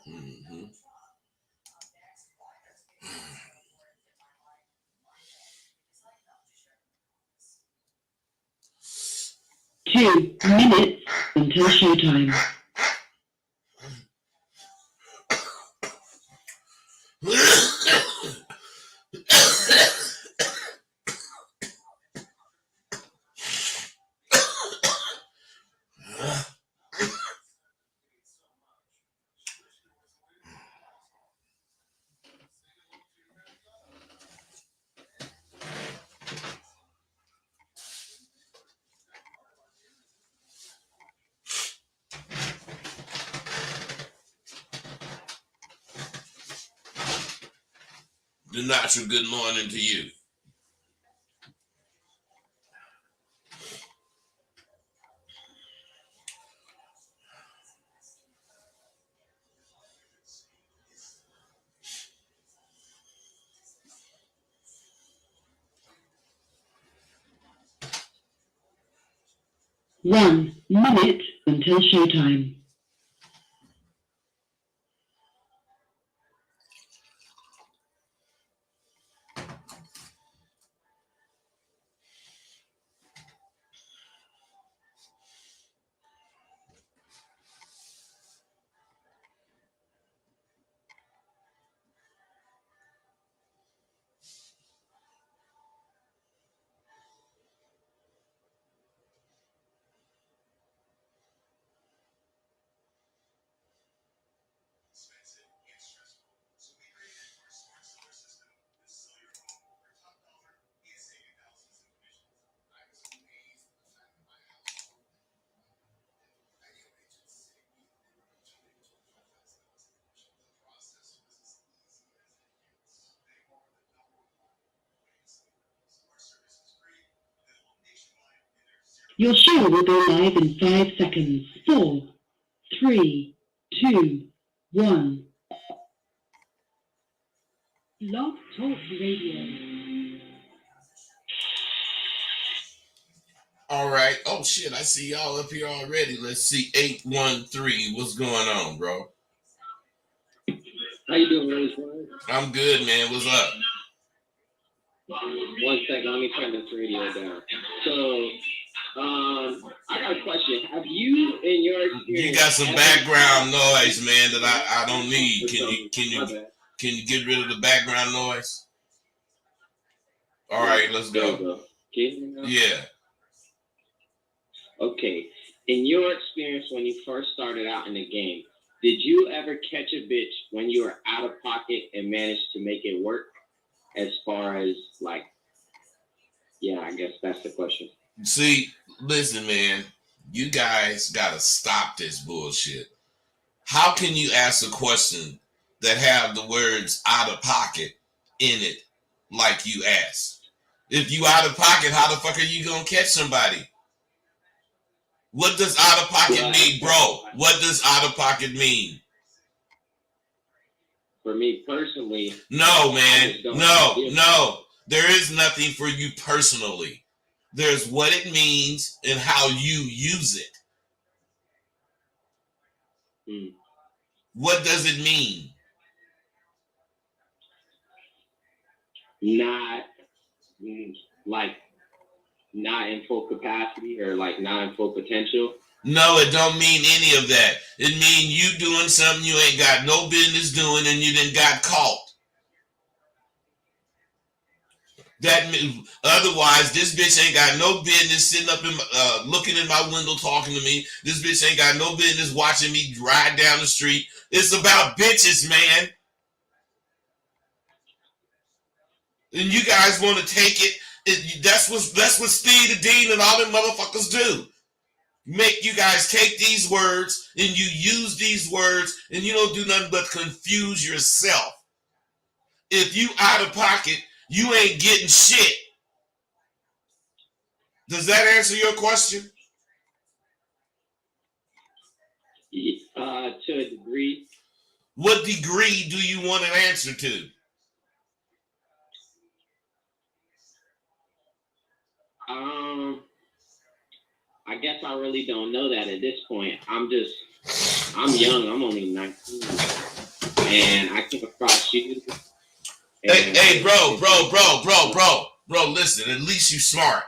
Mm-hmm. 2 minutes until showtime. The natural good morning to you. One minute until showtime. Your show will go live in 5 seconds. 4, 3, 2, 1. Blog Talk Radio. All right. Oh shit! I see y'all up here already. Let's see. 813. What's going on, bro? How you doing, Rose? I'm good, man. What's up? 1 second. Let me turn this radio down. So, I got a question. Have you, in your experience, You got some background noise, man, that I don't need. Can you get rid of the background noise? All right, let's go. Yeah. Okay. In your experience, when you first started out in the game, did you ever catch a bitch when you were out of pocket and managed to make it work? As far as like, yeah, I guess that's the question. See, listen, man, you guys gotta stop this bullshit. How can you ask a question that have the words out of pocket in it like you asked? If you out of pocket, how the fuck are you gonna catch somebody? What does out of pocket mean, bro? What does out of pocket mean? For me personally, no, man, no. There is nothing for you personally. There's what it means and how you use it. What does it mean? Not like not in full capacity or like not in full potential. No, it don't mean any of that. It mean you doing something you ain't got no business doing and you done got caught. That otherwise, this bitch ain't got no business sitting up in looking in my window talking to me. This bitch ain't got no business watching me ride down the street. It's about bitches, man. And you guys want to take it. That's what Steve the Dean and all them motherfuckers do. Make you guys take these words and you use these words and you don't do nothing but confuse yourself. If you out of pocket, you ain't getting shit. Does that answer your question? To a degree. What degree do you want an answer to? I guess I really don't know that at this point. I'm young. I'm only 19. and I came across you. Hey, bro, listen, at least you smart.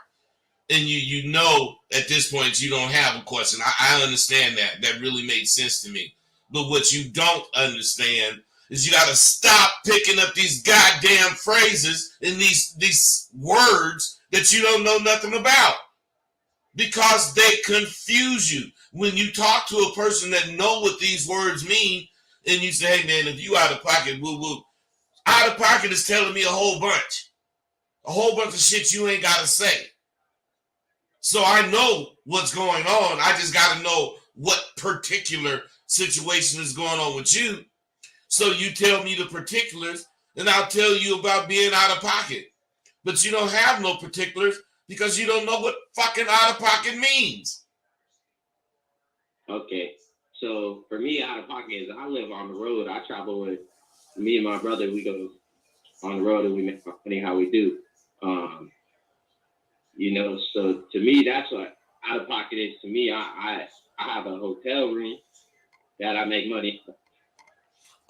And you know at this point you don't have a question. I understand that. That really made sense to me. But what you don't understand is you gotta stop picking up these goddamn phrases and these words that you don't know nothing about. Because they confuse you. When you talk to a person that know what these words mean, and you say, hey man, if you out of pocket, woo. Out of pocket is telling me a whole bunch of shit you ain't gotta say. So I know what's going on. I just gotta know what particular situation is going on with you. So you tell me the particulars, and I'll tell you about being out of pocket. But you don't have no particulars because you don't know what fucking out of pocket means. Okay. So for me, out of pocket is I live on the road. I travel with me and my brother. We go on the road and we make money how we do. So to me, that's what out of pocket is to me. I have a hotel room that I make money.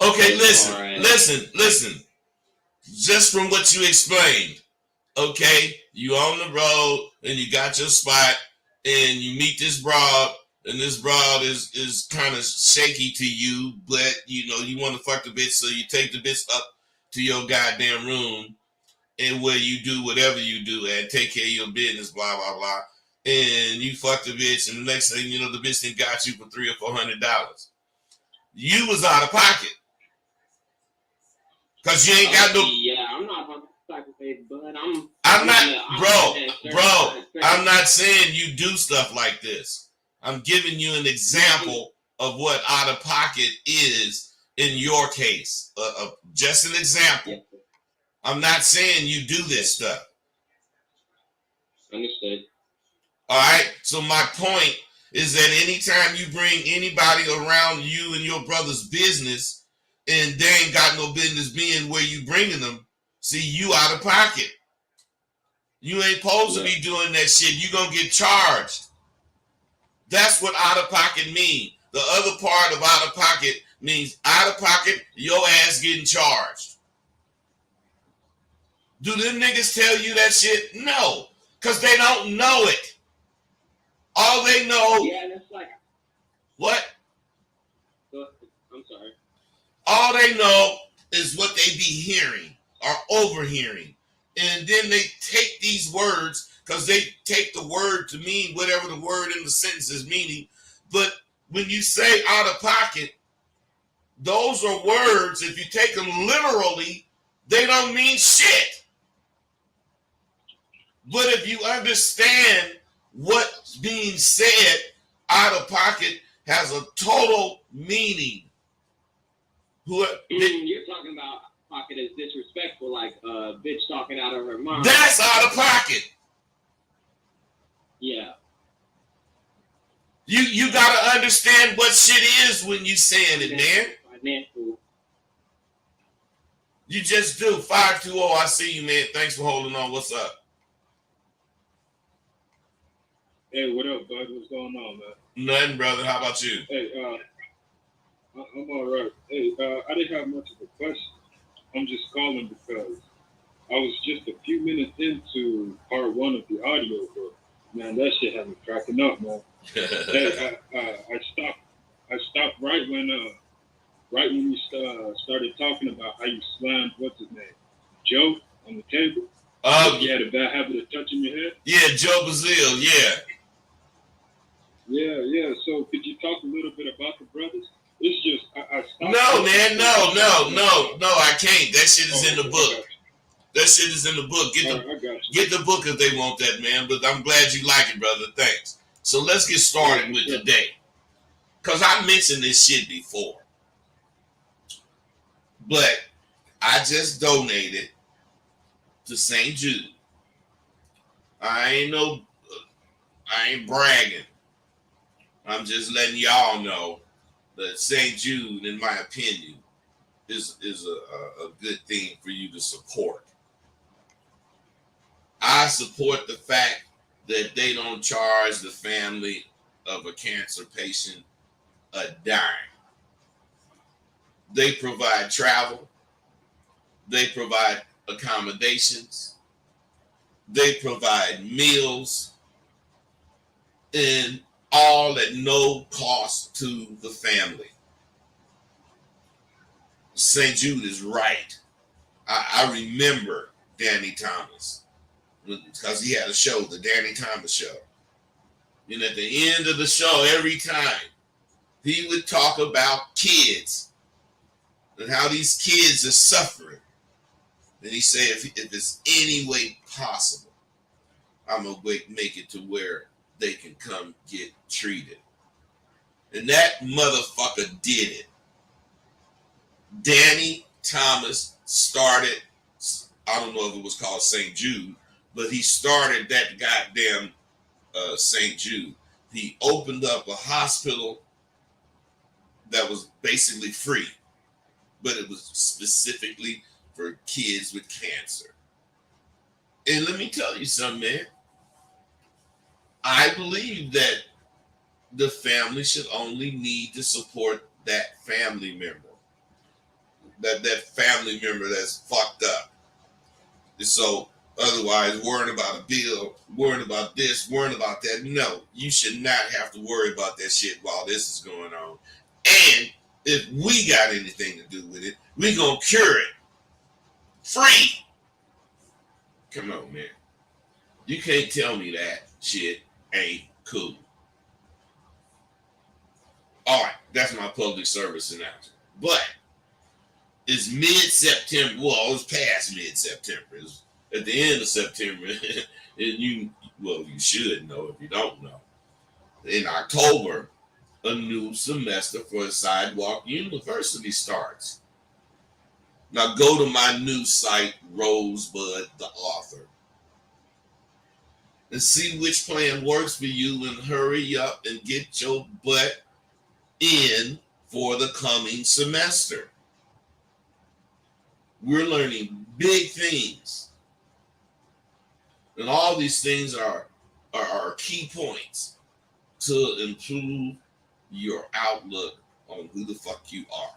Okay, listen. Just from what you explained, okay, you on the road and you got your spot and you meet this broad and this broad is kind of shaky to you, but you know you want to fuck the bitch, so you take the bitch up to your goddamn room and where you do whatever you do and take care of your business, blah blah blah, and you fuck the bitch, and the next thing you know, the bitch then got you for $300 or $400. You was out of pocket because you ain't got no. Yeah, I'm not about to say, but I'm not saying you do stuff like this. I'm giving you an example of what out of pocket is in your case. Just an example. I'm not saying you do this stuff. Understood. All right. So my point is that anytime you bring anybody around you and your brother's business, and they ain't got no business being where you bringing them, see, you out of pocket. You ain't supposed to be doing that shit. You gonna get charged. That's what out of pocket means. The other part of out of pocket means out of pocket, your ass getting charged. Do them niggas tell you that shit? No, because they don't know it. All they know. Yeah, that's like. What? I'm sorry. All they know is what they be hearing or overhearing. And then they take these words, because they take the word to mean whatever the word in the sentence is meaning. But when you say out of pocket, those are words, if you take them literally, they don't mean shit. But if you understand what's being said, out of pocket has a total meaning. You're talking about pocket is disrespectful, like a bitch talking out of her mouth. That's out of pocket. Yeah. You gotta understand what shit is when you saying it, man. Financial. You just do. 520, I see you, man. Thanks for holding on. What's up? Hey, what up, bud? What's going on, man? Nothing, brother. How about you? Hey, I'm all right. Hey, I didn't have much of a question. I'm just calling because I was just a few minutes into part one of the audio book. Man, that shit had me cracking up, man. Hey, I stopped right when you started talking about how you slammed what's his name, Joe, on the table. You had a bad habit of touching your head. Yeah, Joe Bazille. Yeah. Yeah. So could you talk a little bit about the brothers? It's just I stopped. No, man. No. I can't. That shit is in the book. That shit is in the book. Get the book if they want that, man. But I'm glad you like it, brother. Thanks. So let's get started with today. Because I mentioned this shit before. But I just donated to St. Jude. I ain't bragging. I'm just letting y'all know that St. Jude, in my opinion, is a good thing for you to support. I support the fact that they don't charge the family of a cancer patient a dime. They provide travel. They provide accommodations. They provide meals, and all at no cost to the family. St. Jude is right. I remember Danny Thomas because he had a show, the Danny Thomas Show. And at the end of the show, every time, he would talk about kids and how these kids are suffering. And he said, if it's any way possible, I'm going to make it to where they can come get treated. And that motherfucker did it. Danny Thomas started, I don't know if it was called St. Jude, but he started that goddamn St. Jude. He opened up a hospital that was basically free, but it was specifically for kids with cancer. And let me tell you something, man. I believe that the family should only need to support that family member. That family member that's fucked up. And so otherwise, worrying about a bill, worrying about this, worrying about that. No, you should not have to worry about that shit while this is going on. And if we got anything to do with it, we gonna cure it. Free. Come on, man. You can't tell me that shit ain't cool. All right, that's my public service announcement. But it's mid-September. Well, it's past mid-September. It's at the end of September. And you should know if you don't know. In October, a new semester for Sidewalk University starts. Now go to my new site, Rosebud the Author, and see which plan works for you and hurry up and get your butt in for the coming semester. We're learning big things. And all these things are key points to improve your outlook on who the fuck you are.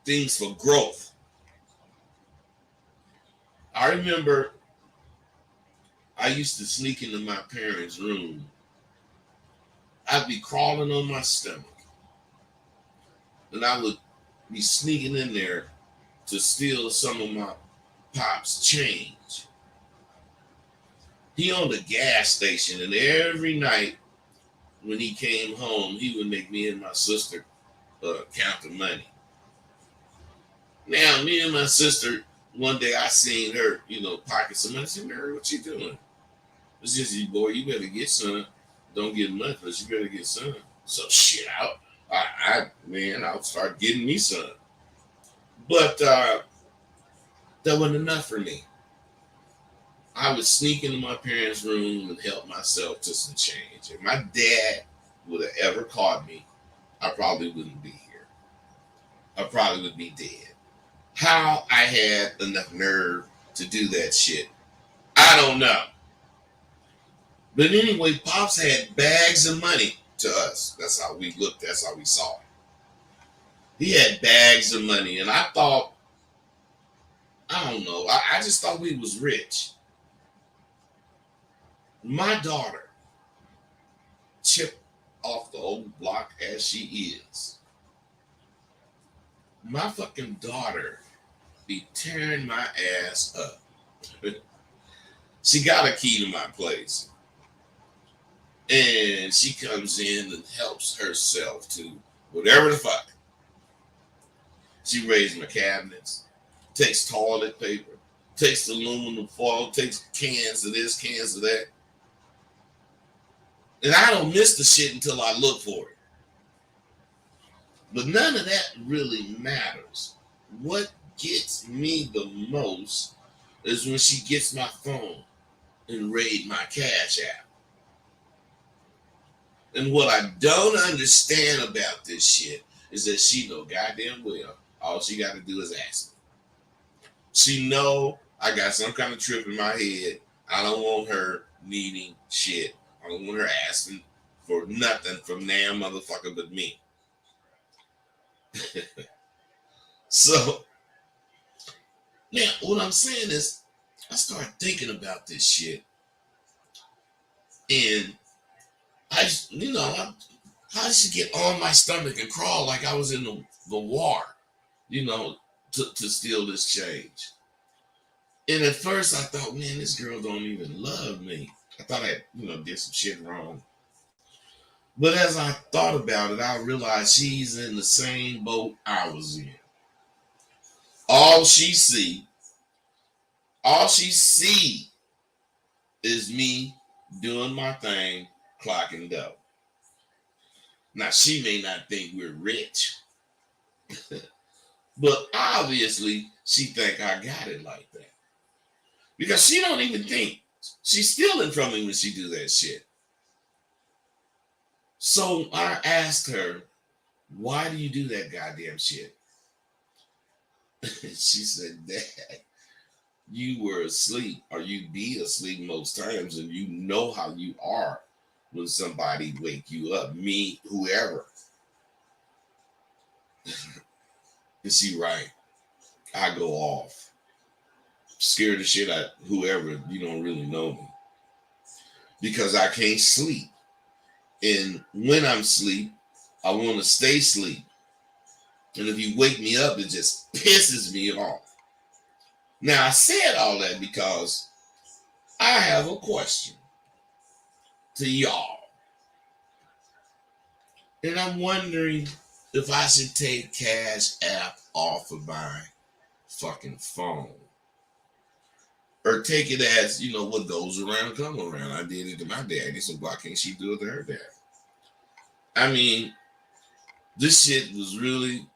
Things for growth. I remember I used to sneak into my parents' room. I'd be crawling on my stomach. And I would be sneaking in there to steal some of my pop's change. He owned a gas station, and every night when he came home, he would make me and my sister count the money. Now, me and my sister, one day I seen her, pocket some money. I said, Mary, what you doing? It's just, boy, you better get some. Don't get much, but you better get some. So shit out. I'll start getting me some. But that wasn't enough for me. I would sneak into my parents' room and help myself to some change. If my dad would have ever caught me, I probably wouldn't be here. I probably would be dead. How I had enough nerve to do that shit, I don't know. But anyway, Pops had bags of money to us. That's how we looked. That's how we saw it. He had bags of money. And I thought, I don't know. I just thought we was rich. My daughter, chipped off the old block as she is, my fucking daughter be tearing my ass up. She got a key to my place. And she comes in and helps herself to whatever the fuck. She raised my cabinets, takes toilet paper, takes aluminum foil, takes cans of this, cans of that. And I don't miss the shit until I look for it. But none of that really matters. What gets me the most is when she gets my phone and raid my Cash App. And what I don't understand about this shit is that she know goddamn well all she got to do is ask me. She know I got some kind of trip in my head. I don't want her needing shit. I don't want her asking for nothing from damn motherfucker but me. So now what I'm saying is I started thinking about this shit. And how did she get on my stomach and crawl like I was in the war, to steal this change? And at first I thought, man, this girl don't even love me. I thought I, did some shit wrong. But as I thought about it, I realized she's in the same boat I was in. All she see is me doing my thing, clocking dough. Now, she may not think we're rich, but obviously she think I got it like that. Because she don't even think she's stealing from me when she do that shit. So I asked her, why do you do that goddamn shit? She said, Dad, you were asleep, or you be asleep most times, and you know how you are when somebody wake you up, me, whoever. And she right. I go off. Scared the shit out of whoever, you don't really know me. Because I can't sleep. And when I'm asleep, I want to stay asleep. And if you wake me up, it just pisses me off. Now, I said all that because I have a question to y'all. And I'm wondering if I should take Cash App off of my fucking phone. Or take it as, what goes around comes around. I did it to my daddy, so why can't she do it to her dad? I mean, this shit was really...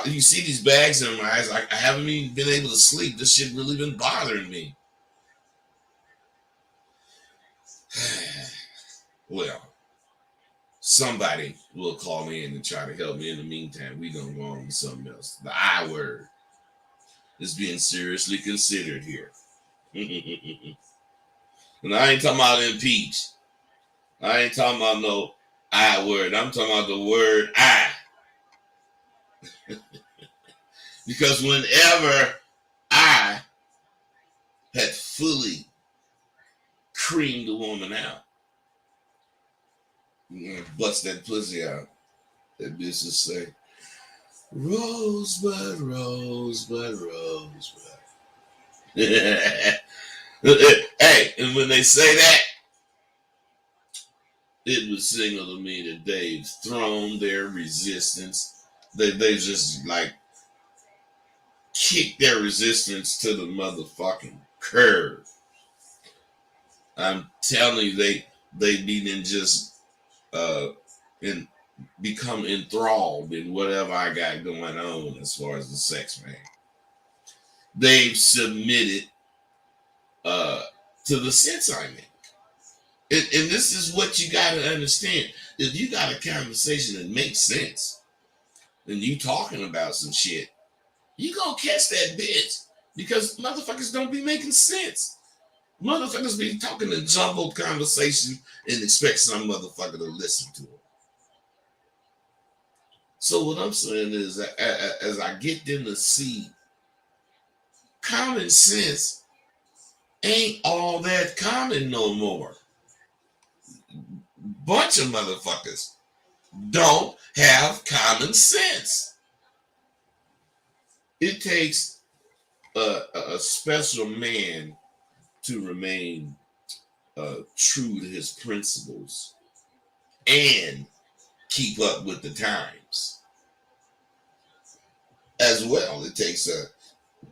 You see these bags in my eyes. I haven't even been able to sleep. This shit really been bothering me. Well, somebody will call me in and try to help me. In the meantime, we gonna go on with something else. The I word is being seriously considered here. And I ain't talking about impeach. I ain't talking about no I word. I'm talking about the word I. Because whenever I had fully creamed the woman out, bust that pussy out, that bitch will say, Rosebud, Rosebud, Rosebud. Hey, and when they say that, it would signal to me that they've thrown their resistance. They just like kick their resistance to the motherfucking curb. I'm telling you, they didn't just become enthralled in whatever I got going on as far as the sex, man. They've submitted to the sense I'm in. And this is what you got to understand. If you got a conversation that makes sense, and you talking about some shit, you gonna catch that bitch. Because motherfuckers don't be making sense. Motherfuckers be talking a jumbled conversation and expect some motherfucker to listen to them. So what I'm saying is that as I get them to see, common sense ain't all that common no more. Bunch of motherfuckers don't have common sense. It takes a special man to remain true to his principles and keep up with the times. As well, it takes a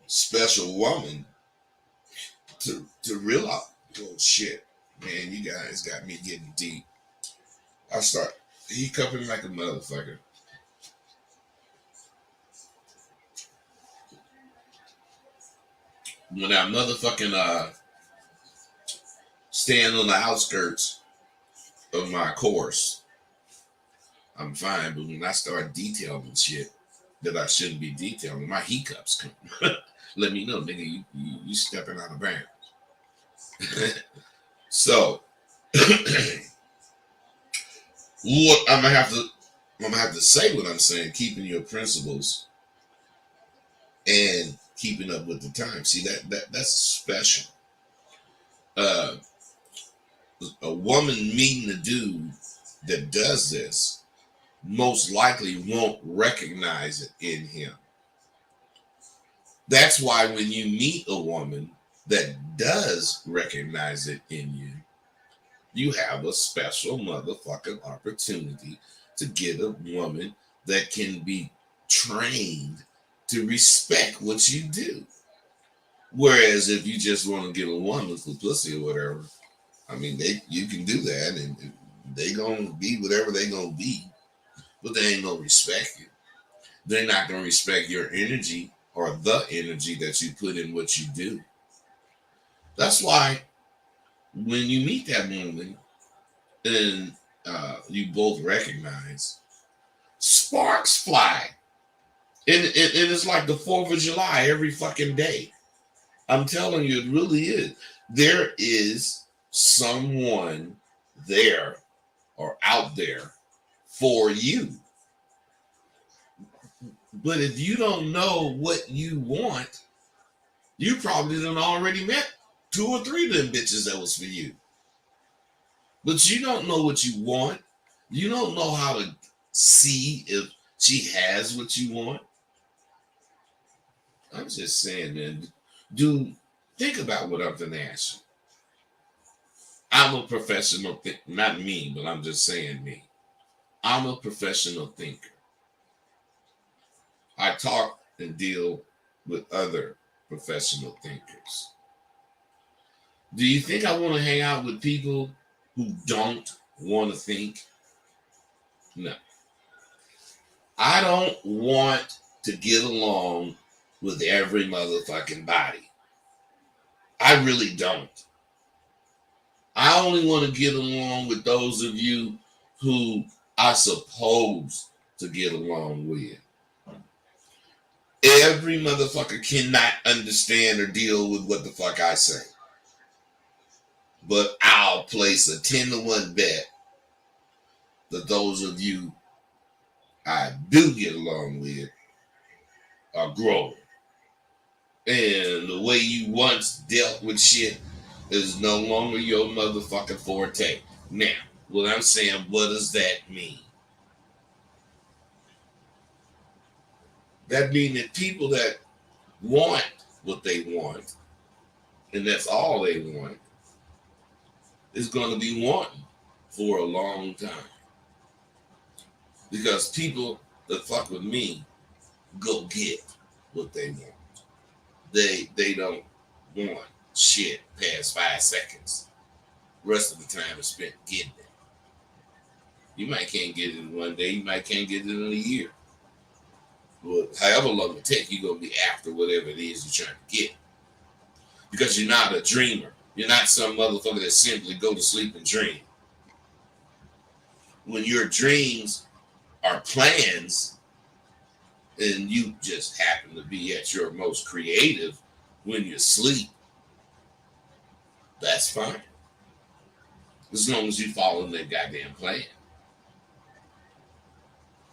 special woman to realize, oh shit, man, you guys got me getting deep. I start hiccuping like a motherfucker. When I motherfucking stand on the outskirts of my course, I'm fine. But when I start detailing shit that I shouldn't be detailing, my hiccups come. Let me know, nigga, you stepping out of bounds. So, what I'm gonna have to I'm gonna have to say what I'm saying, keeping your principles and keeping up with the time. See that's special. Uh, a woman meeting a dude that does this most likely won't recognize it in him. That's why when you meet a woman that does recognize it in you, you have a special motherfucking opportunity to get a woman that can be trained to respect what you do. Whereas if you just want to get a woman for pussy or whatever, I mean, you can do that and they gonna be whatever they gonna be, but they ain't gonna respect you. They're not gonna respect your energy or the energy that you put in what you do. That's why when you meet that woman and you both recognize, sparks fly. And it's like the 4th of July every fucking day. I'm telling you, it really is. There is someone there or out there for you. But if you don't know what you want, you probably done already met 2 or 3 of them bitches that was for you. But you don't know what you want. You don't know how to see if she has what you want. I'm just saying, man, dude, think about what I'm going to ask you. I'm a professional, not me, but I'm just saying me. I'm a professional thinker. I talk and deal with other professional thinkers. Do you think I want to hang out with people who don't want to think? No. I don't want to get along with every motherfucking body. I really don't. I only want to get along with those of you who I supposed to get along with. Every motherfucker cannot understand or deal with what the fuck I say. But I'll place a 10-to-1 bet that those of you I do get along with are growing. And the way you once dealt with shit is no longer your motherfucking forte. Now, what I'm saying, what does that mean? That means that people that want what they want, and that's all they want, is going to be wanting for a long time. Because people that fuck with me go get what they want. They don't want shit past 5 seconds. The rest of the time is spent getting it. You might can't get it in one day. You might can't get it in a year. But however long it takes, you're going to be after whatever it is you're trying to get. Because you're not a dreamer. You're not some motherfucker that simply go to sleep and dream. When your dreams are plans and you just happen to be at your most creative when you sleep, that's fine. As long as you follow that goddamn plan.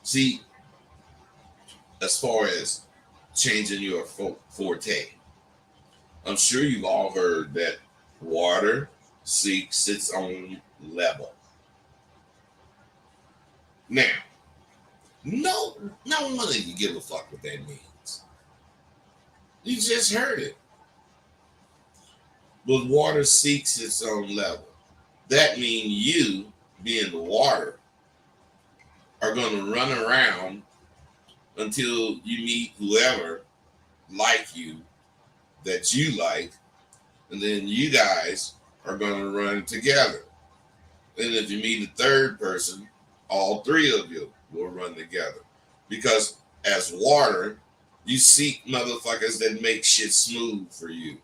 See, as far as changing your forte, I'm sure you've all heard that water seeks its own level. Now, no one of you give a fuck what that means. You just heard it. But water seeks its own level. That means you, being the water, are going to run around until you meet whoever like you, that you like, and then you guys are going to run together. And if you meet a third person, all 3 of you will run together. Because as water, you seek motherfuckers that make shit smooth for you.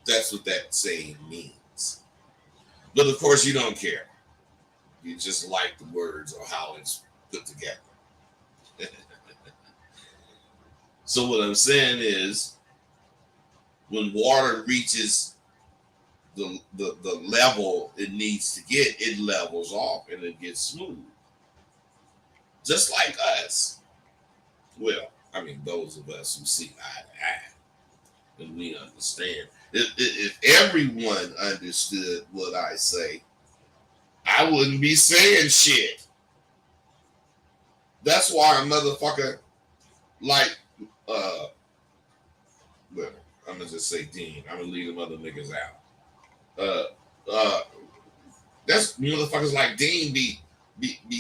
That's what that saying means. But of course, you don't care. You just like the words or how it's put together. So what I'm saying is, when water reaches the level it needs to get, it levels off and it gets smooth. just like us. Well, I mean, those of us who see eye to eye, and we understand. If everyone understood what I say, I wouldn't be saying shit. That's why a motherfucker like, well, I'm gonna just say Dean. I'm gonna leave them other niggas out. That's motherfuckers like Dean be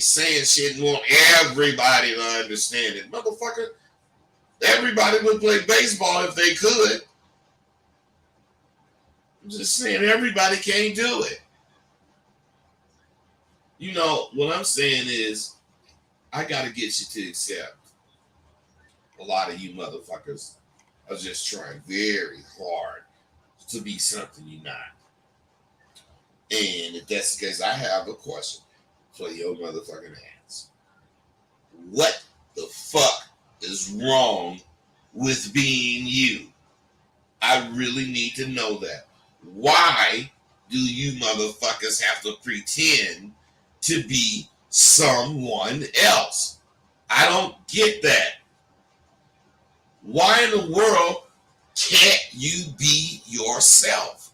saying shit and want everybody to understand it. Motherfucker, everybody would play baseball if they could. I'm just saying everybody can't do it. You know, what I'm saying is I gotta get you to accept a lot of you motherfuckers are just trying very hard to be something you're not. And if that's the case, I have a question for your motherfucking ass. What the fuck is wrong with being you? I really need to know that. Why do you motherfuckers have to pretend to be someone else? I don't get that. Why in the world can't you be yourself?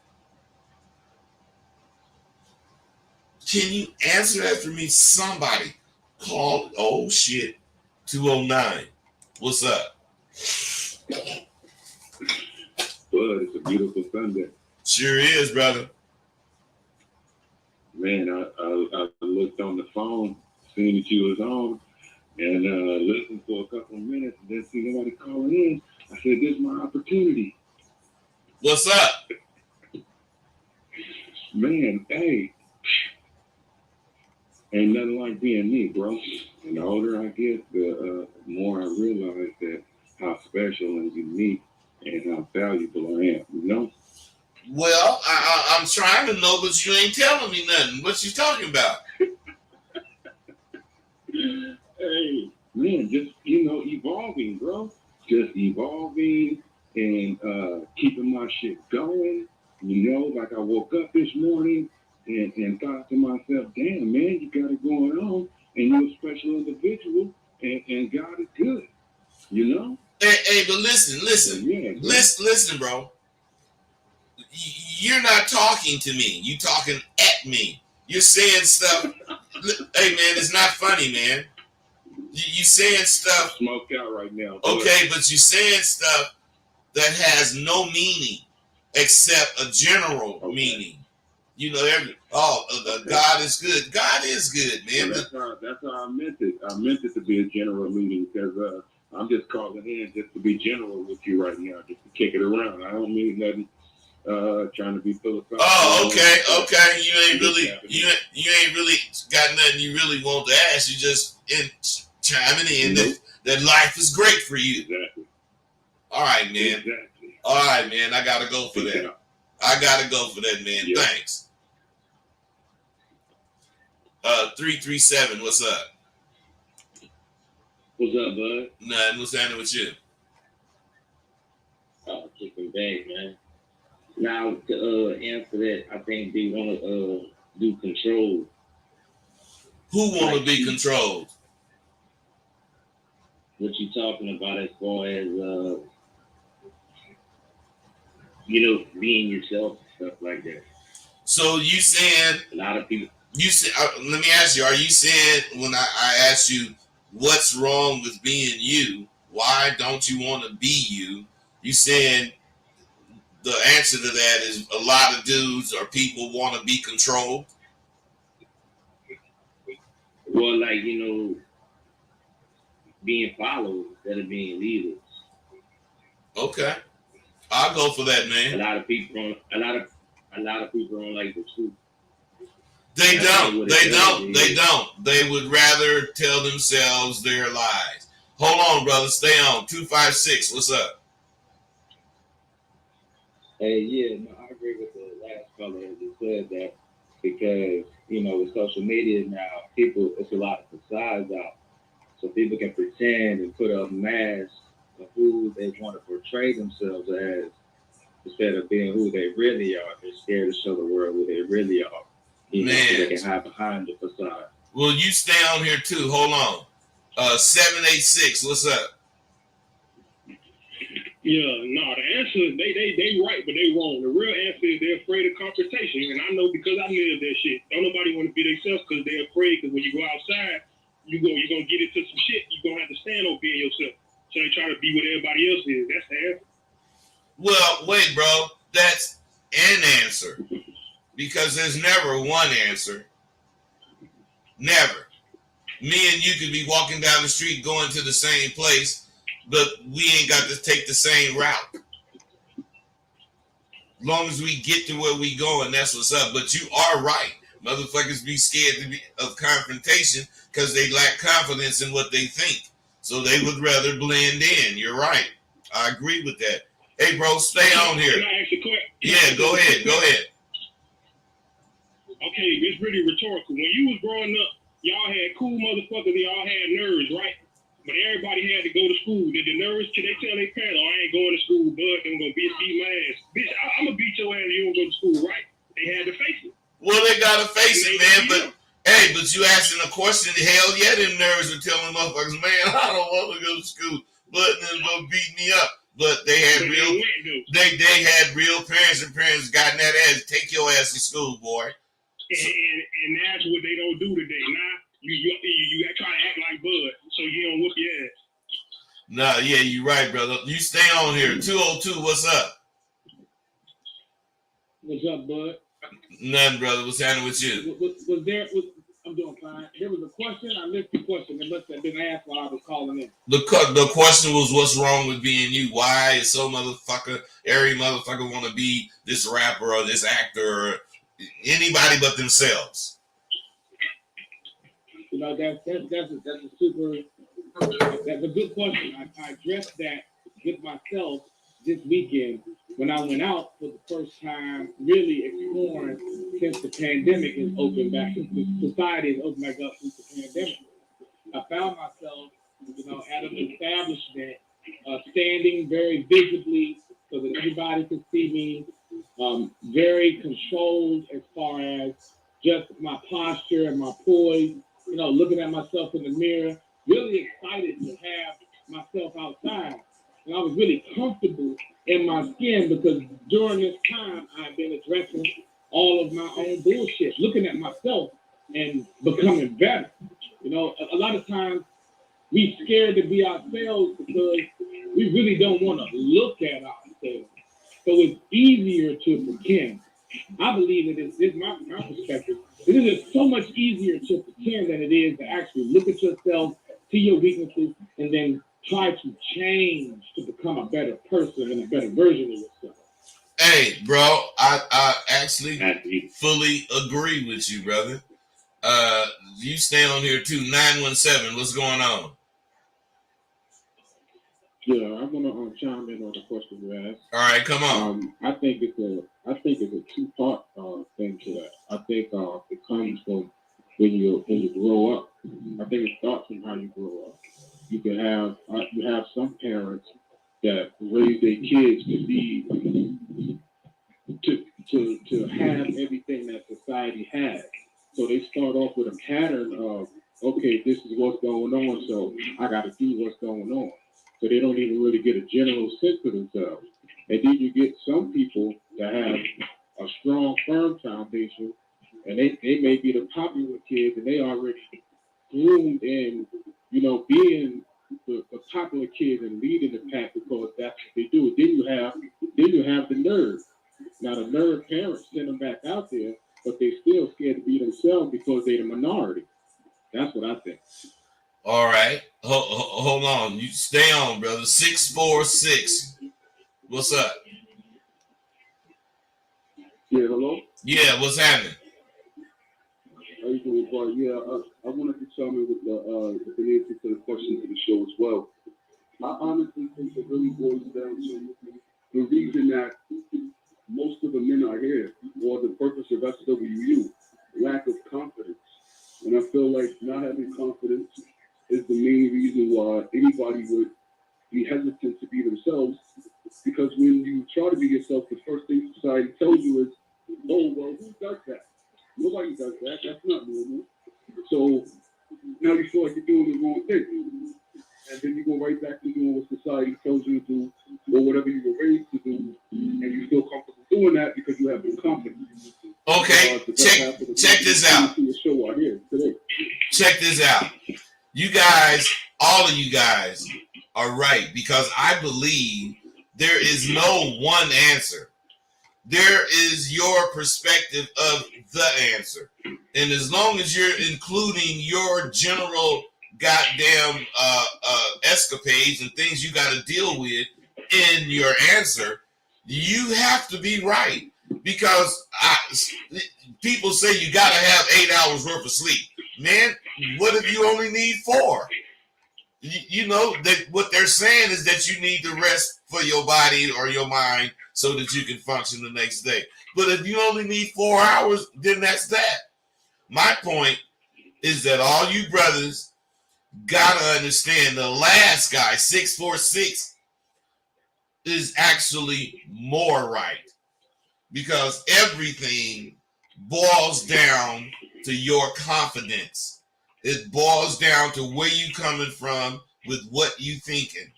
Can you answer that for me? Somebody call. Oh shit, 209. What's up? Bud, it's a beautiful Sunday. Sure is, brother. Man, I looked on the phone, seen that you was on, and listened for a couple of minutes, and then see nobody calling in. I said, "This is my opportunity." What's up? Man, hey, ain't nothing like being me, bro. And the older I get, the more I realize that how special and unique and how valuable I am. You know? Well, I'm trying to know, but you ain't telling me nothing. What you talking about? Hey, man, just, evolving, bro. Just evolving and keeping my shit going. You know, like I woke up this morning and thought to myself, damn, man, you got it going on, and you're a special individual, and God is good, you know? Hey, but listen. Yeah, Listen, bro. You're not talking to me. You talking at me. You're saying stuff. Hey, man, it's not funny, man. You saying stuff. Smoked out right now. Okay, but you saying stuff that has no meaning except a general meaning. You know, God is good. God is good, man. Well, that's how I meant it. I meant it to be a general meeting because I'm just calling in just to be general with you right now, just to kick it around. I don't mean nothing trying to be philosophical. Oh, okay. You ain't really got nothing you really want to ask. You just chiming in that life is great for you. Exactly. All right, man. Exactly. All right, man. I gotta go for that. I gotta go for that, man. Yeah. Thanks. 337. What's up? What's up, bud? Nothing. What's happening with you? Kicking back, man. Now, to answer that, I think they want to do control. Who want to be controlled? What you talking about as far as, being yourself and stuff like that. So you saying A lot of people. you say? Let me ask you. Are you saying when I asked you what's wrong with being you? Why don't you want to be you? You saying the answer to that is a lot of dudes or people want to be controlled? Well, being followers instead of being leaders. Okay, I'll go for that, man. A lot of people don't like the truth. They That's don't. what They it don't. is. They don't. They would rather tell themselves their lies. Hold on, brother. Stay on. 256. What's up? Hey, yeah, no, I agree with the last caller that just said that because, with social media now, it's a lot of facades out. So people can pretend and put up masks of who they want to portray themselves as instead of being who they really are. They're scared to show the world who they really are. So they can hide behind the facade. Well, you stay on here too. Hold on. 786, what's up? Yeah, no, the answer they right, but they wrong. The real answer is they're afraid of confrontation, and I know because I live that shit. Don't nobody want to be themselves because they're afraid. Because when you go outside, you're gonna get into some shit. You're gonna have to stand on being yourself. So they try to be what everybody else is. That's the answer. Well, wait, bro. That's an answer because there's never one answer. Never. Me and you could be walking down the street going to the same place, but we ain't got to take the same route. Long as we get to where we going, that's what's up. But you are right. Motherfuckers be scared of confrontation because they lack confidence in what they think. So they would rather blend in. You're right. I agree with that. Hey, bro, stay on here. Can I ask a question? Yeah, go ahead. Go ahead. Okay, it's really rhetorical. When you was growing up, y'all had cool motherfuckers. Y'all had nerds, right? But everybody had to go to school. Did the nerds, can they tell their parents, oh, I ain't going to school, bud, I'm going to beat my ass. Bitch, I'm going to beat your ass if you don't go to school, right? They had to face it. Well, they got to face it, man. But, hey, but you asking a question, hell yeah, them nerds were telling motherfuckers, man, I don't want to go to school, but then go beat me up. But they had they had real parents, and parents got in that ass, take your ass to school, boy. And that's what they don't do today. Now, you try to act like Bud so you don't whoop your ass. Nah, yeah, you're right, brother. You stay on here. 202, what's up? What's up, Bud? Nothing, brother. What's happening with you? I'm doing fine. There was a question. I missed the question. It must have been asked while I was calling in. The question was, what's wrong with being you? Why is every motherfucker want to be this rapper or this actor or anybody but themselves? You know, that's a good question. I addressed that with myself this weekend when I went out for the first time, really exploring since the pandemic is open back, since the society is open back up since the pandemic. I found myself, you know, at an establishment, standing very visibly so that everybody could see me, very controlled as far as just my posture and my poise, you know, looking at myself in the mirror, really excited to have myself outside. And I was really comfortable in my skin because during this time I've been addressing all of my own bullshit, looking at myself and becoming better. You know, a lot of times we scared to be ourselves because we really don't want to look at ourselves. So it's easier to pretend. I believe that this is my perspective. It is so much easier to pretend than it is to actually look at yourself, see your weaknesses, and then try to change to become a better person and a better version of yourself. Hey, bro, I actually fully agree with you, brother. You stay on here too. 917, what's going on? Yeah, I want to chime in on the question you asked. All right, come on. I think it's a two-part thing to that. I think it comes from when you grow up. I think it starts from how you grow up. You have some parents that raise their kids to be to have everything that society has. So they start off with a pattern of, okay, this is what's going on, so I got to do what's going on. So they don't even really get a general sense of themselves. And then you get some people that have a strong, firm foundation, and they may be the popular kids, and they already groomed in, you know, being the popular kids and leading the pack because that's what they do. Then you have the nerd. Now the nerd parents send them back out there, but they still scared to be themselves because they're the minority. That's what I think. All right. Hold on. You stay on, brother. 646. What's up? Yeah, hello? Yeah, what's happening? How you doing, boy? Yeah, I wanted to chime in with the answer to the question to the show as well. I honestly think it really boils down to the reason that most of the men are here, or the purpose of SWU, lack of confidence. And I feel like not having confidence is the main reason why anybody would be hesitant to be themselves. Because when you try to be yourself, the first thing society tells you is, oh, well, who does that? Nobody does that. That's not normal. So now you feel like you're doing the wrong thing. And then you go right back to doing what society tells you to do, or whatever you were raised to do, and you feel comfortable doing that because you have no confidence. Okay, check this out. Check this out. You guys, all of you guys are right, because I believe there is no one answer. There is your perspective of the answer. And as long as you're including your general goddamn escapades and things you got to deal with in your answer, you have to be right. Because people say you got to have 8 hours worth of sleep. Man, what if you only need 4? You know, that what they're saying is that you need to rest for your body or your mind so that you can function the next day. But if you only need 4 hours, then that's that. My point is that all you brothers gotta understand the last guy, 646, is actually more right. Because everything boils down to your confidence. It boils down to where you coming from with what you thinking.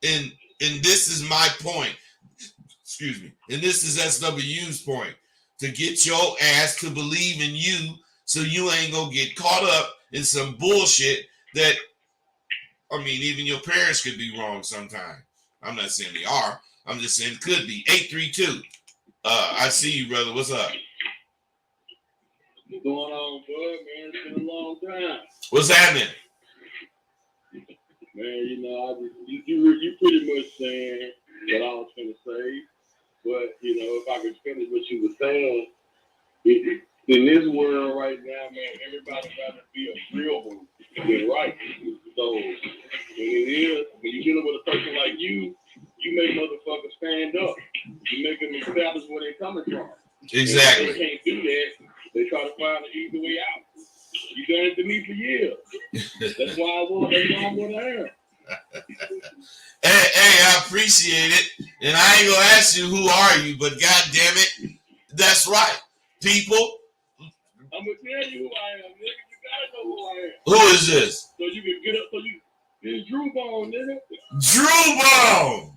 And this is my point. Excuse me. And this is SWU's point. To get your ass to believe in you so you ain't gonna get caught up in some bullshit that, I mean, even your parents could be wrong sometime. I'm not saying they are. I'm just saying it could be. 832. I see you, brother. What's up? What's going on, bud, man? It's been a long time. What's happening? Man, you know, you pretty much saying what I was going to say. But, you know, if I could finish what you were saying, in this world right now, man, everybody got to be a real one to get right. So, when you're dealing with a person like you make motherfuckers stand up. You make them establish where they're coming from. Exactly. And if they can't do that, they try to find an easy way out. You done it to me for years. That's why I'm what I am. Hey, I appreciate it. And I ain't gonna ask you who are you, but god damn it, that's right. People. I'm gonna tell you who I am, nigga. You gotta know who I am. Who is this? So you can get up, it's Drew Bone, nigga. Drew Bone!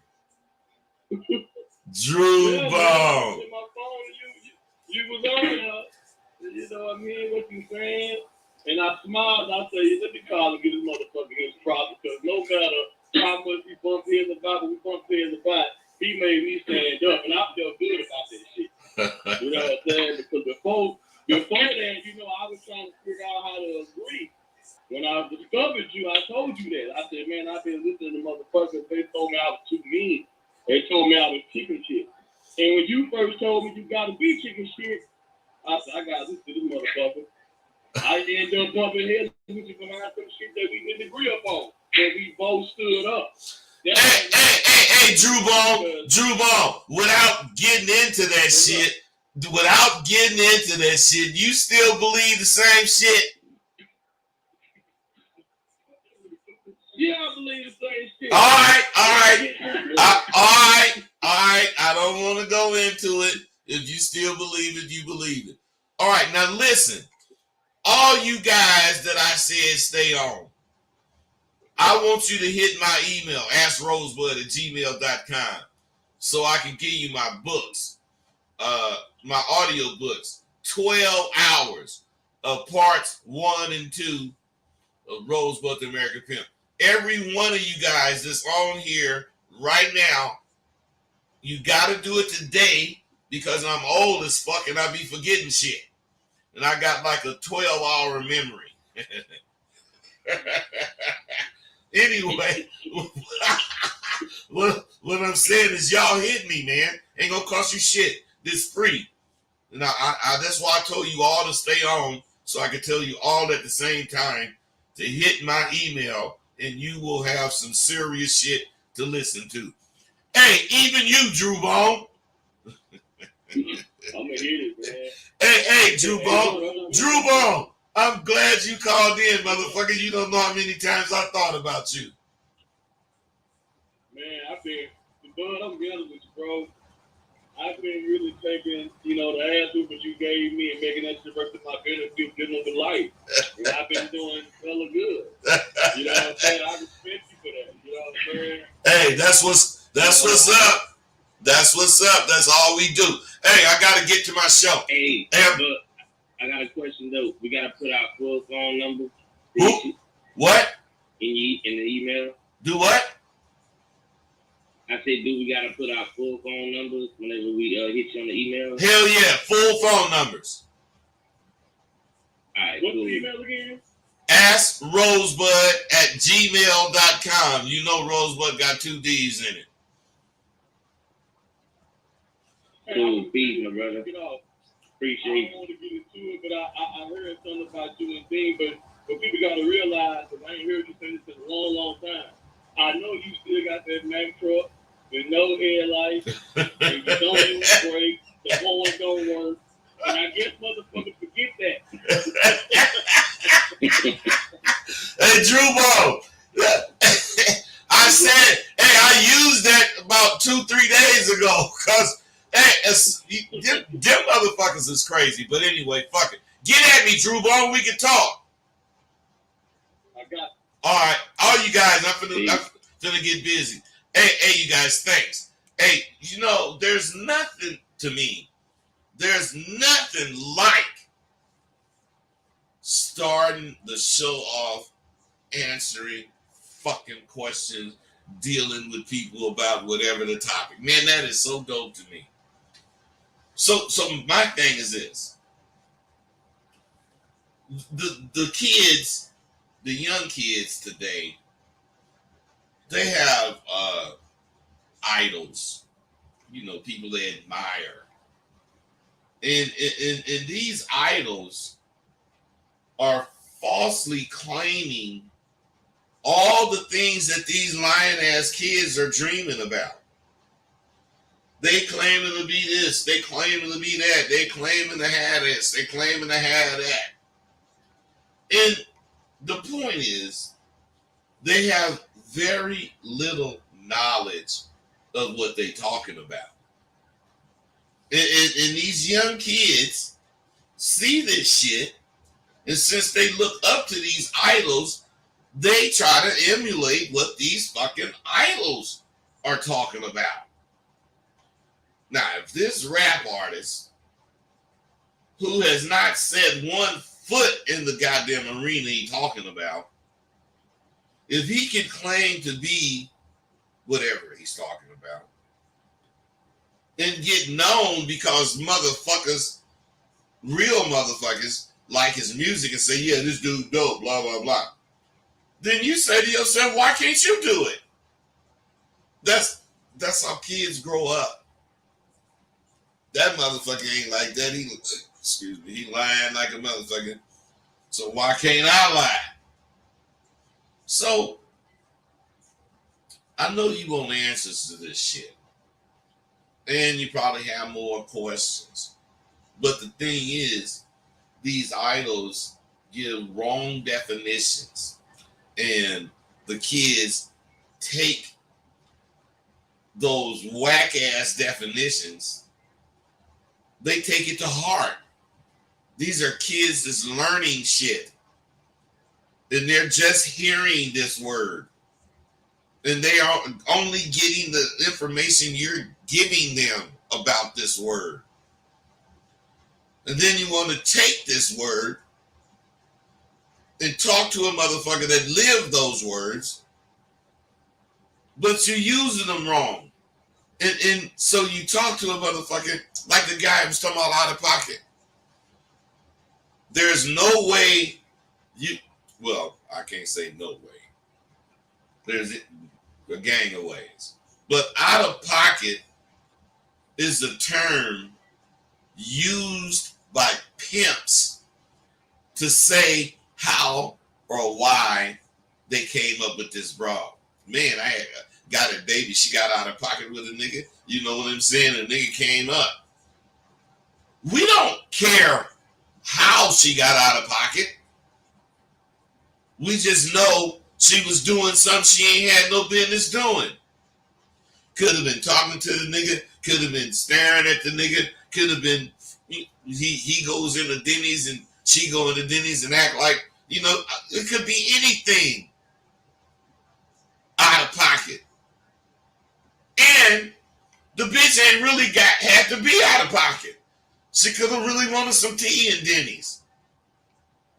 Drew Yeah, Bone. man, my phone, you was on there. You know what I mean? What you saying? And I smiled and I said, let me call and get this motherfucker his props, because no matter how much we bump heads about, but we bump heads about, he made me stand up, and I felt good about that shit. You know what I'm saying? Because before that, you know, I was trying to figure out how to agree. When I discovered you, I told you that. I said, man, I've been listening to motherfuckers. They told me I was too mean. They told me I was chicken shit. And when you first told me you gotta be chicken shit, I said, I gotta listen to this motherfucker. I ended up bumping heads with you behind some shit that we didn't agree upon. That we both stood up. Hey, Drew Bone, without getting into that shit, you still believe the same shit? Yeah, I believe the same shit. All right. I don't want to go into it. If you still believe it, you believe it. All right, now listen. All you guys that I said stay on, I want you to hit my email, askrosebud@gmail.com, so I can give you my books, my audio books, 12 hours of parts 1 and 2 of Rosebud the American Pimp. Every one of you guys that's on here right now, you got to do it today, because I'm old as fuck and I be forgetting shit. And I got like a 12-hour memory. Anyway, what I'm saying is y'all hit me, man. Ain't gonna cost you shit. This free. And I that's why I told you all to stay on, so I can tell you all at the same time to hit my email, and you will have some serious shit to listen to. Hey, even you, Drew Bone. I'm gonna hit it, man. Hey, Drew Bone, I'm glad you called in, motherfucker. You don't know how many times I thought about you. Man, I'm being honest with you, bro. I've been really taking, the ass whoopers you gave me and making that shit work to my benefit, dealing with life. And I've been doing hella good. You know what I'm saying? I respect you for that. You know what I'm saying? Hey, that's what's up. That's what's up. That's all we do. Hey, I gotta get to my show. Hey, but I got a question though. We gotta put our full phone number. What? In the email. Do what? I said, do we gotta put our full phone numbers whenever we hit you on the email? Hell yeah, full phone numbers. All right, What's cool. the email again? AskRosebud@gmail.com. You know Rosebud got 2 D's in it. Cool, peace, my brother. I Appreciate don't want to get into it, but I heard something about you and things, but people got to realize, because I ain't heard you say this in a long, long time. I know you still got that Mack truck with no headlights, and you don't even brake, the horn don't work, and I guess motherfuckers forget that. Hey, Drew Ball. I said, hey, I used that about 2-3 days ago, because them motherfuckers is crazy. But anyway, fuck it. Get at me, Drew Ball. We can talk. I got All right, all you guys, I'm finna get busy. Hey, you guys, thanks. Hey, there's nothing to me. There's nothing like starting the show off answering fucking questions, dealing with people about whatever the topic. Man, that is so dope to me. So my thing is this. The kids, the young kids today, they have idols, people they admire. And these idols are falsely claiming all the things that these lying-ass kids are dreaming about. They claiming to be this. They claiming to be that. They claiming to have this. They claiming to have that. And the point is, they have very little knowledge of what they're talking about. And these young kids see this shit, and since they look up to these idols, they try to emulate what these fucking idols are talking about. Now, if this rap artist, who has not set 1 foot in the goddamn arena he's talking about, if he can claim to be whatever he's talking about and get known because motherfuckers, real motherfuckers, like his music and say, yeah, this dude dope, blah, blah, blah, then you say to yourself, why can't you do it? That's how kids grow up. That motherfucker ain't like that. He lying like a motherfucker. So why can't I lie? So I know you want answers to this shit. And you probably have more questions. But the thing is, these idols give wrong definitions. And the kids take those whack-ass definitions, they take it to heart. These are kids that's learning shit. And they're just hearing this word. And they are only getting the information you're giving them about this word. And then you want to take this word and talk to a motherfucker that lived those words, but you're using them wrong. And so you talk to a motherfucker like the guy who was talking about out of pocket. There's no way I can't say no way. There's a gang of ways. But out of pocket is the term used by pimps to say how or why they came up with this broad. Man, I got a baby. She got out of pocket with a nigga. You know what I'm saying? A nigga came up. We don't care how she got out of pocket. We just know she was doing something she ain't had no business doing. Could have been talking to the nigga. Could have been staring at the nigga. Could have been he goes into Denny's and she go into Denny's and act like, you know, it could be anything out of pocket. And the bitch ain't really had to be out of pocket. She could have really wanted some tea in Denny's.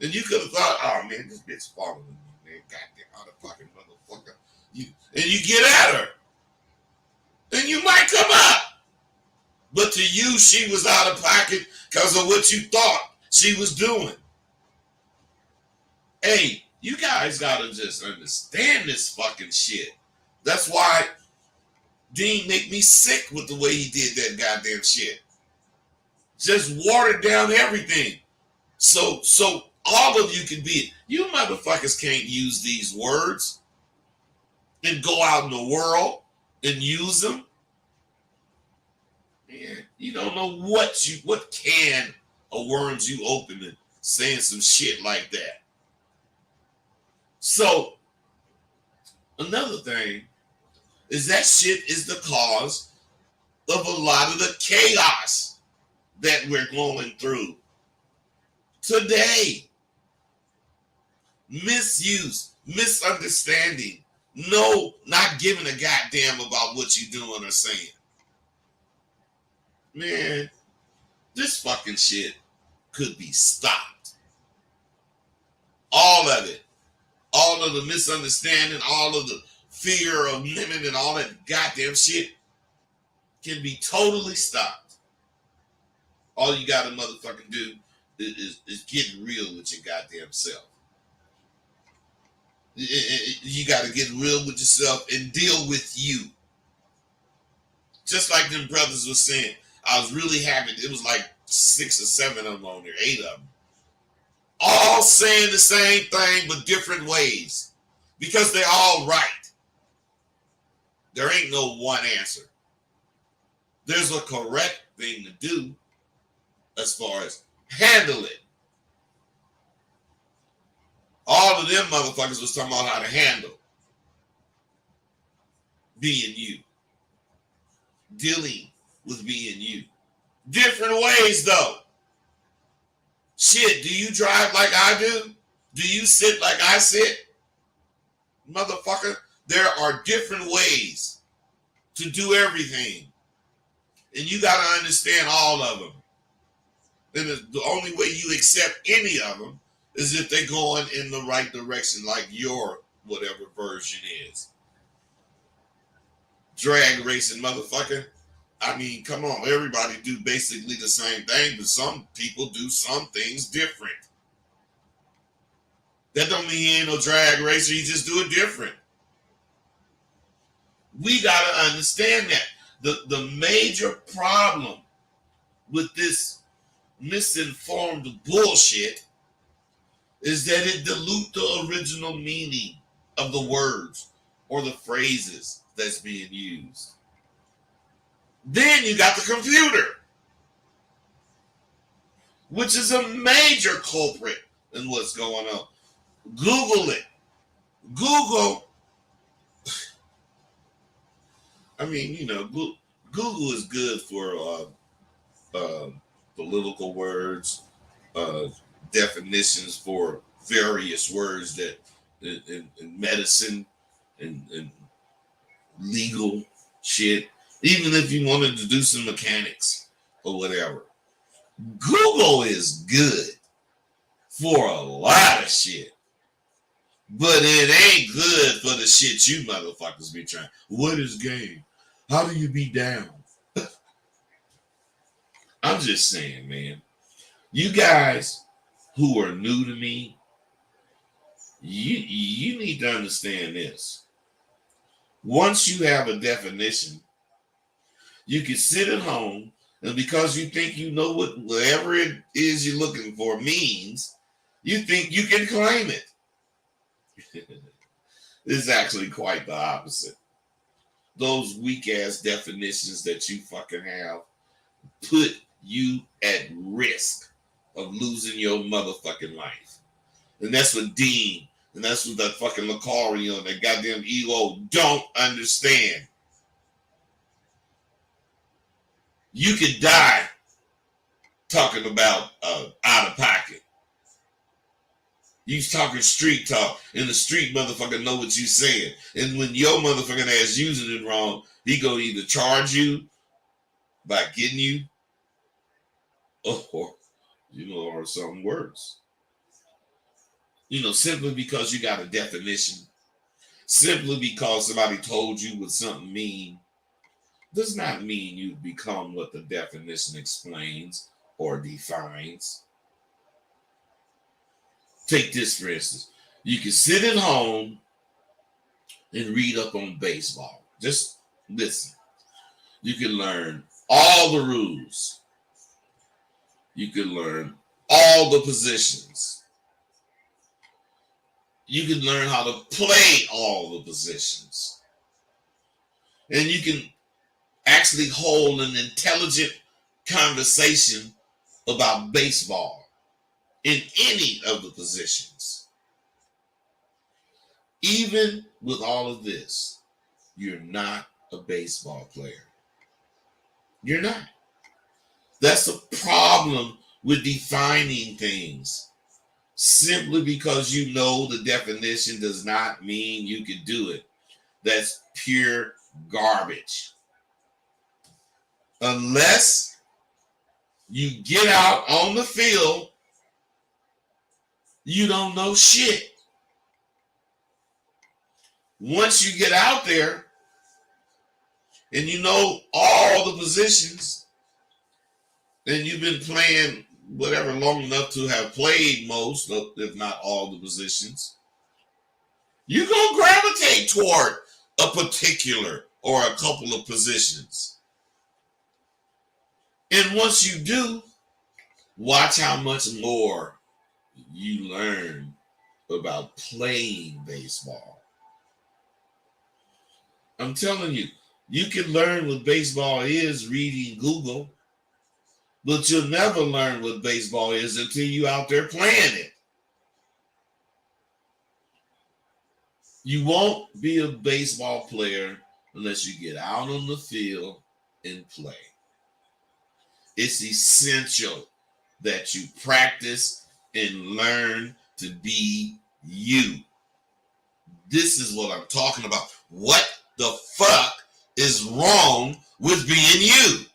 And you could have thought, oh man, this bitch following me, man. Goddamn out of pocket motherfucker. And you get at her. And you might come up. But to you, she was out of pocket because of what you thought she was doing. Hey, you guys gotta just understand this fucking shit. That's why Dean make me sick with the way he did that goddamn shit. Just watered down everything. So all of you can be, you motherfuckers can't use these words and go out in the world and use them. Man, you don't know what can of worms you open and saying some shit like that. So another thing is that shit is the cause of a lot of the chaos that we're going through today. Misuse, misunderstanding, not giving a goddamn about what you're doing or saying. Man, this fucking shit could be stopped. All of it. All of the misunderstanding, all of the fear of women and all that goddamn shit can be totally stopped. All you gotta motherfucking do is get real with your goddamn self. You gotta get real with yourself and deal with you. Just like them brothers were saying. I was really happy. It was like 6 or 7 of them on there, 8 of them. All saying the same thing, but different ways. Because they're all right. There ain't no one answer. There's a correct thing to do as far as handle it. All of them motherfuckers was talking about how to handle being you. Dealing with being you. Different ways though. Shit, do you drive like I do? Do you sit like I sit? Motherfucker, there are different ways to do everything. And you got to understand all of them. And the only way you accept any of them is if they're going in the right direction, like your whatever version is. Drag racing, motherfucker. I mean, come on, everybody do basically the same thing, but some people do some things different. That don't mean he ain't no drag racer, he just do it different. We gotta understand that. The major problem with this misinformed bullshit is that it dilutes the original meaning of the words or the phrases that's being used. Then you got the computer, which is a major culprit in what's going on. Google it. Google, I mean, you know, Google is good for political words, definitions for various words that in medicine and legal shit. Even if you wanted to do some mechanics or whatever. Google is good for a lot of shit. But it ain't good for the shit you motherfuckers be trying. What is game? How do you be down? I'm just saying, man. You guys who are new to me, you need to understand this. Once you have a definition, you can sit at home, and because you think you know what whatever it is you're looking for means, you think you can claim it. It's actually quite the opposite. Those weak-ass definitions that you fucking have put you at risk of losing your motherfucking life. And that's what Dean, and that's what that fucking Lacarion, that goddamn ego don't understand. You could die talking about out of pocket. You talking street talk, and the street motherfucker know what you saying. And when your motherfucking ass using it wrong, he gonna either charge you by getting you, or or something worse. Simply because you got a definition, simply because somebody told you what something mean, does not mean you become what the definition explains or defines. Take this for instance. You can sit at home and read up on baseball. Just listen. You can learn all the rules. You can learn all the positions. You can learn how to play all the positions. And you can actually hold an intelligent conversation about baseball in any of the positions. Even with all of this, you're not a baseball player. You're not. That's the problem with defining things. Simply because you know the definition does not mean you can do it. That's pure garbage. Unless you get out on the field, you don't know shit. Once you get out there and you know all the positions, and you've been playing whatever long enough to have played most, if not all the positions, you're going to gravitate toward a particular or a couple of positions. And once you do, watch how much more you learn about playing baseball. I'm telling you, you can learn what baseball is reading Google, but you'll never learn what baseball is until you're out there playing it. You won't be a baseball player unless you get out on the field and play. It's essential that you practice and learn to be you. This is what I'm talking about. What the fuck is wrong with being you?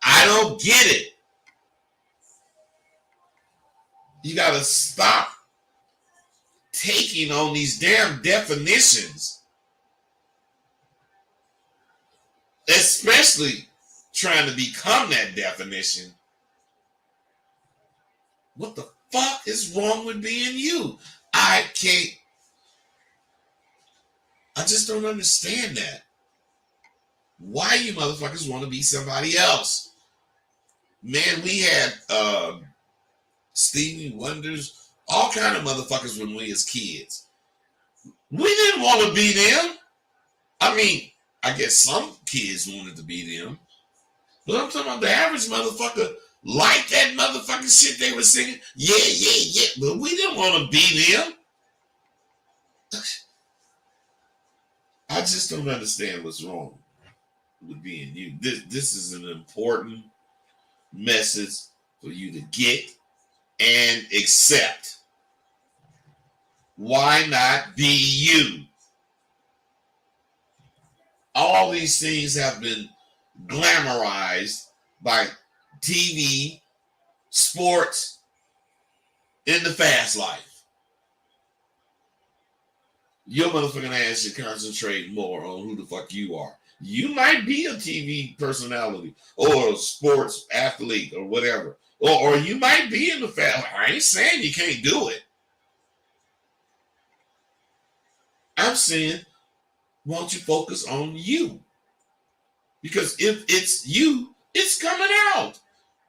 I don't get it. You gotta stop taking on these damn definitions, especially trying to become that definition. What the fuck is wrong with being you? I just don't understand that. Why you motherfuckers want to be somebody else? Man, we had Stevie Wonders, all kind of motherfuckers when we as kids. We didn't want to be them. I mean, I guess some kids wanted to be them. But I'm talking about the average motherfucker liked that motherfucking shit they were singing. Yeah, yeah, yeah. But we didn't want to be them. I just don't understand what's wrong with being you. This is an important message for you to get and accept. Why not be you? All these things have been glamorized by TV, sports, in the fast life. Your motherfucking ass should concentrate more on who the fuck you are. You might be a TV personality or a sports athlete or whatever. Or you might be in the fast life. I ain't saying you can't do it. I'm saying, why don't you focus on you? Because if it's you, it's coming out.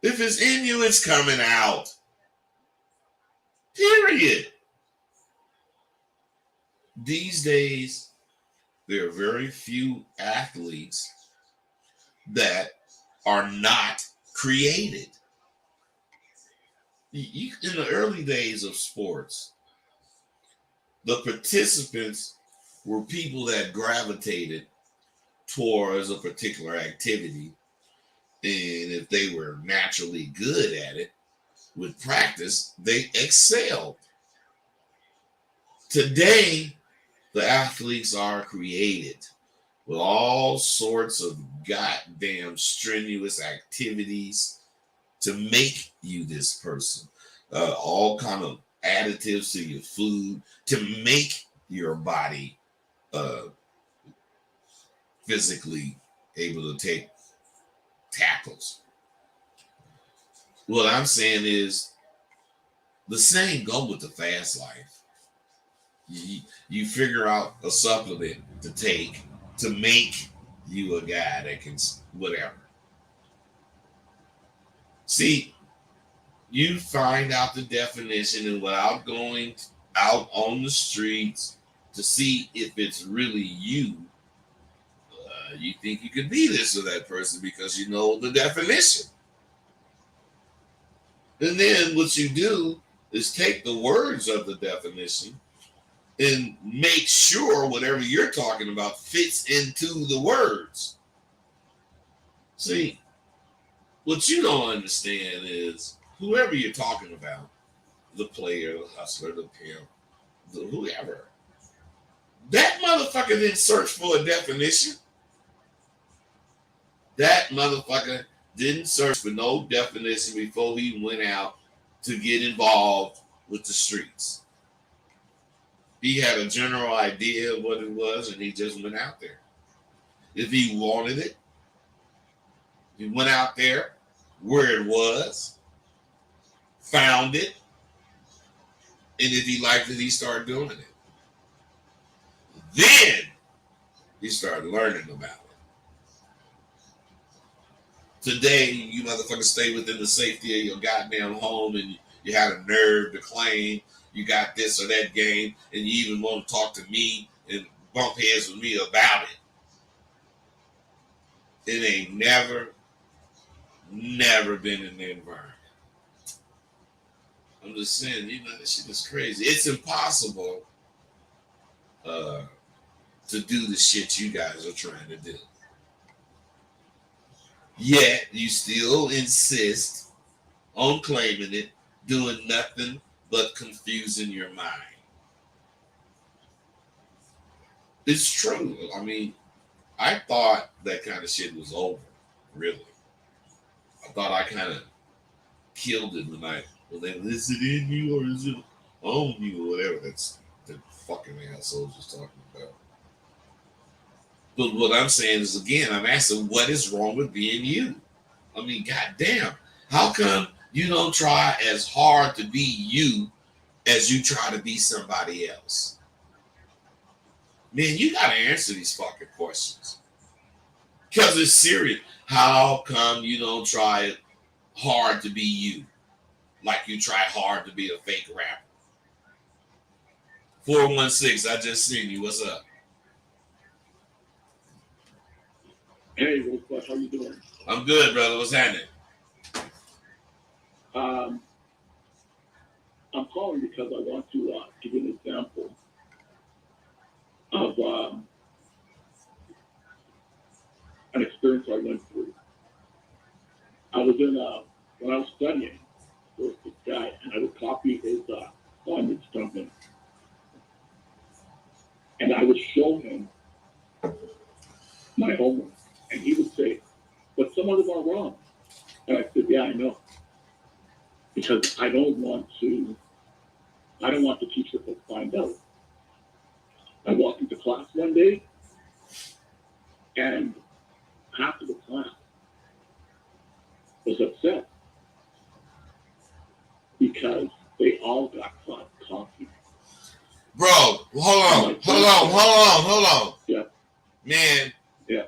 If it's in you, it's coming out. Period. These days, there are very few athletes that are not created. In the early days of sports, the participants were people that gravitated towards a particular activity, And if they were naturally good at it, with practice, they excelled. Today, the athletes are created with all sorts of goddamn strenuous activities to make you this person. All kind of additives to your food to make your body physically able to take tackles. What I'm saying is the same go with the fast life. You figure out a supplement to take to make you a guy that can whatever. See, you find out the definition, and without going out on the streets to see if it's really you, you think you could be this or that person because you know the definition. And then what you do is take the words of the definition and make sure whatever you're talking about fits into the words. See, what you don't understand is whoever you're talking about, the player, the hustler, the pimp, the whoever, that motherfucker didn't search for a definition. That motherfucker didn't search for no definition before he went out to get involved with the streets. He had a general idea of what it was, and he just went out there. If he wanted it, he went out there where it was, found it, and if he liked it, he started doing it. Then he started learning about it. Today, you motherfuckers stay within the safety of your goddamn home, and you had a nerve to claim you got this or that game, and you even want to talk to me and bump heads with me about it. It ain't never been in the environment. I'm just saying, you know, this shit is crazy. It's impossible to do the shit you guys are trying to do. Yet you still insist on claiming it, doing nothing but confusing your mind. It's true. I mean, I thought that kind of shit was over, really. I thought I kind of killed it when is it in you or is it on you or whatever that's the fucking assholes was talking about. But what I'm saying is, again, I'm asking, what is wrong with being you? I mean, goddamn, how come you don't try as hard to be you as you try to be somebody else? Man, you got to answer these fucking questions. Because it's serious. How come you don't try hard to be you? Like you try hard to be a fake rapper. 416, I just seen you. What's up? Hey, Rosebud, how you doing? I'm good, brother. What's happening? I'm calling because I want to give you an example of an experience I went through. I was when I was studying, there was this guy, and I would copy his assignments from him. And I would show him my homework. And he would say, but some of them are wrong. And I said, yeah, I know. Because I don't want the teacher to find out. I walked into class one day, and half of the class was upset because they all got caught copying. Bro, hold on. Yeah. Man. Yeah.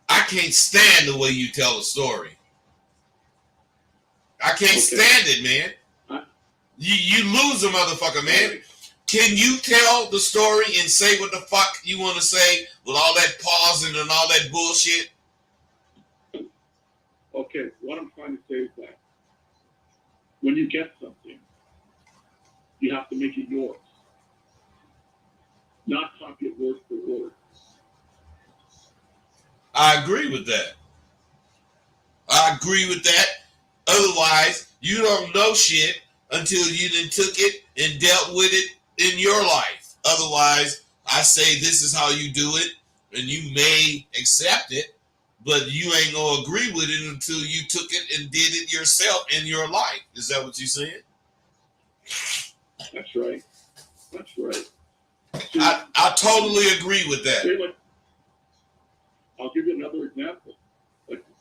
I can't stand the way you tell a story. I can't stand it, man. You lose a motherfucker, man. Can you tell the story and say what the fuck you want to say with all that pausing and all that bullshit? Okay, what I'm trying to say is that when you get something, you have to make it yours. Not copy it word for word. I agree with that. I agree with that. Otherwise, you don't know shit until you then took it and dealt with it in your life. Otherwise, I say this is how you do it, and you may accept it, but you ain't gonna agree with it until you took it and did it yourself in your life. Is that what you're saying? That's right. That's right. I totally agree with that. I'll give you another example.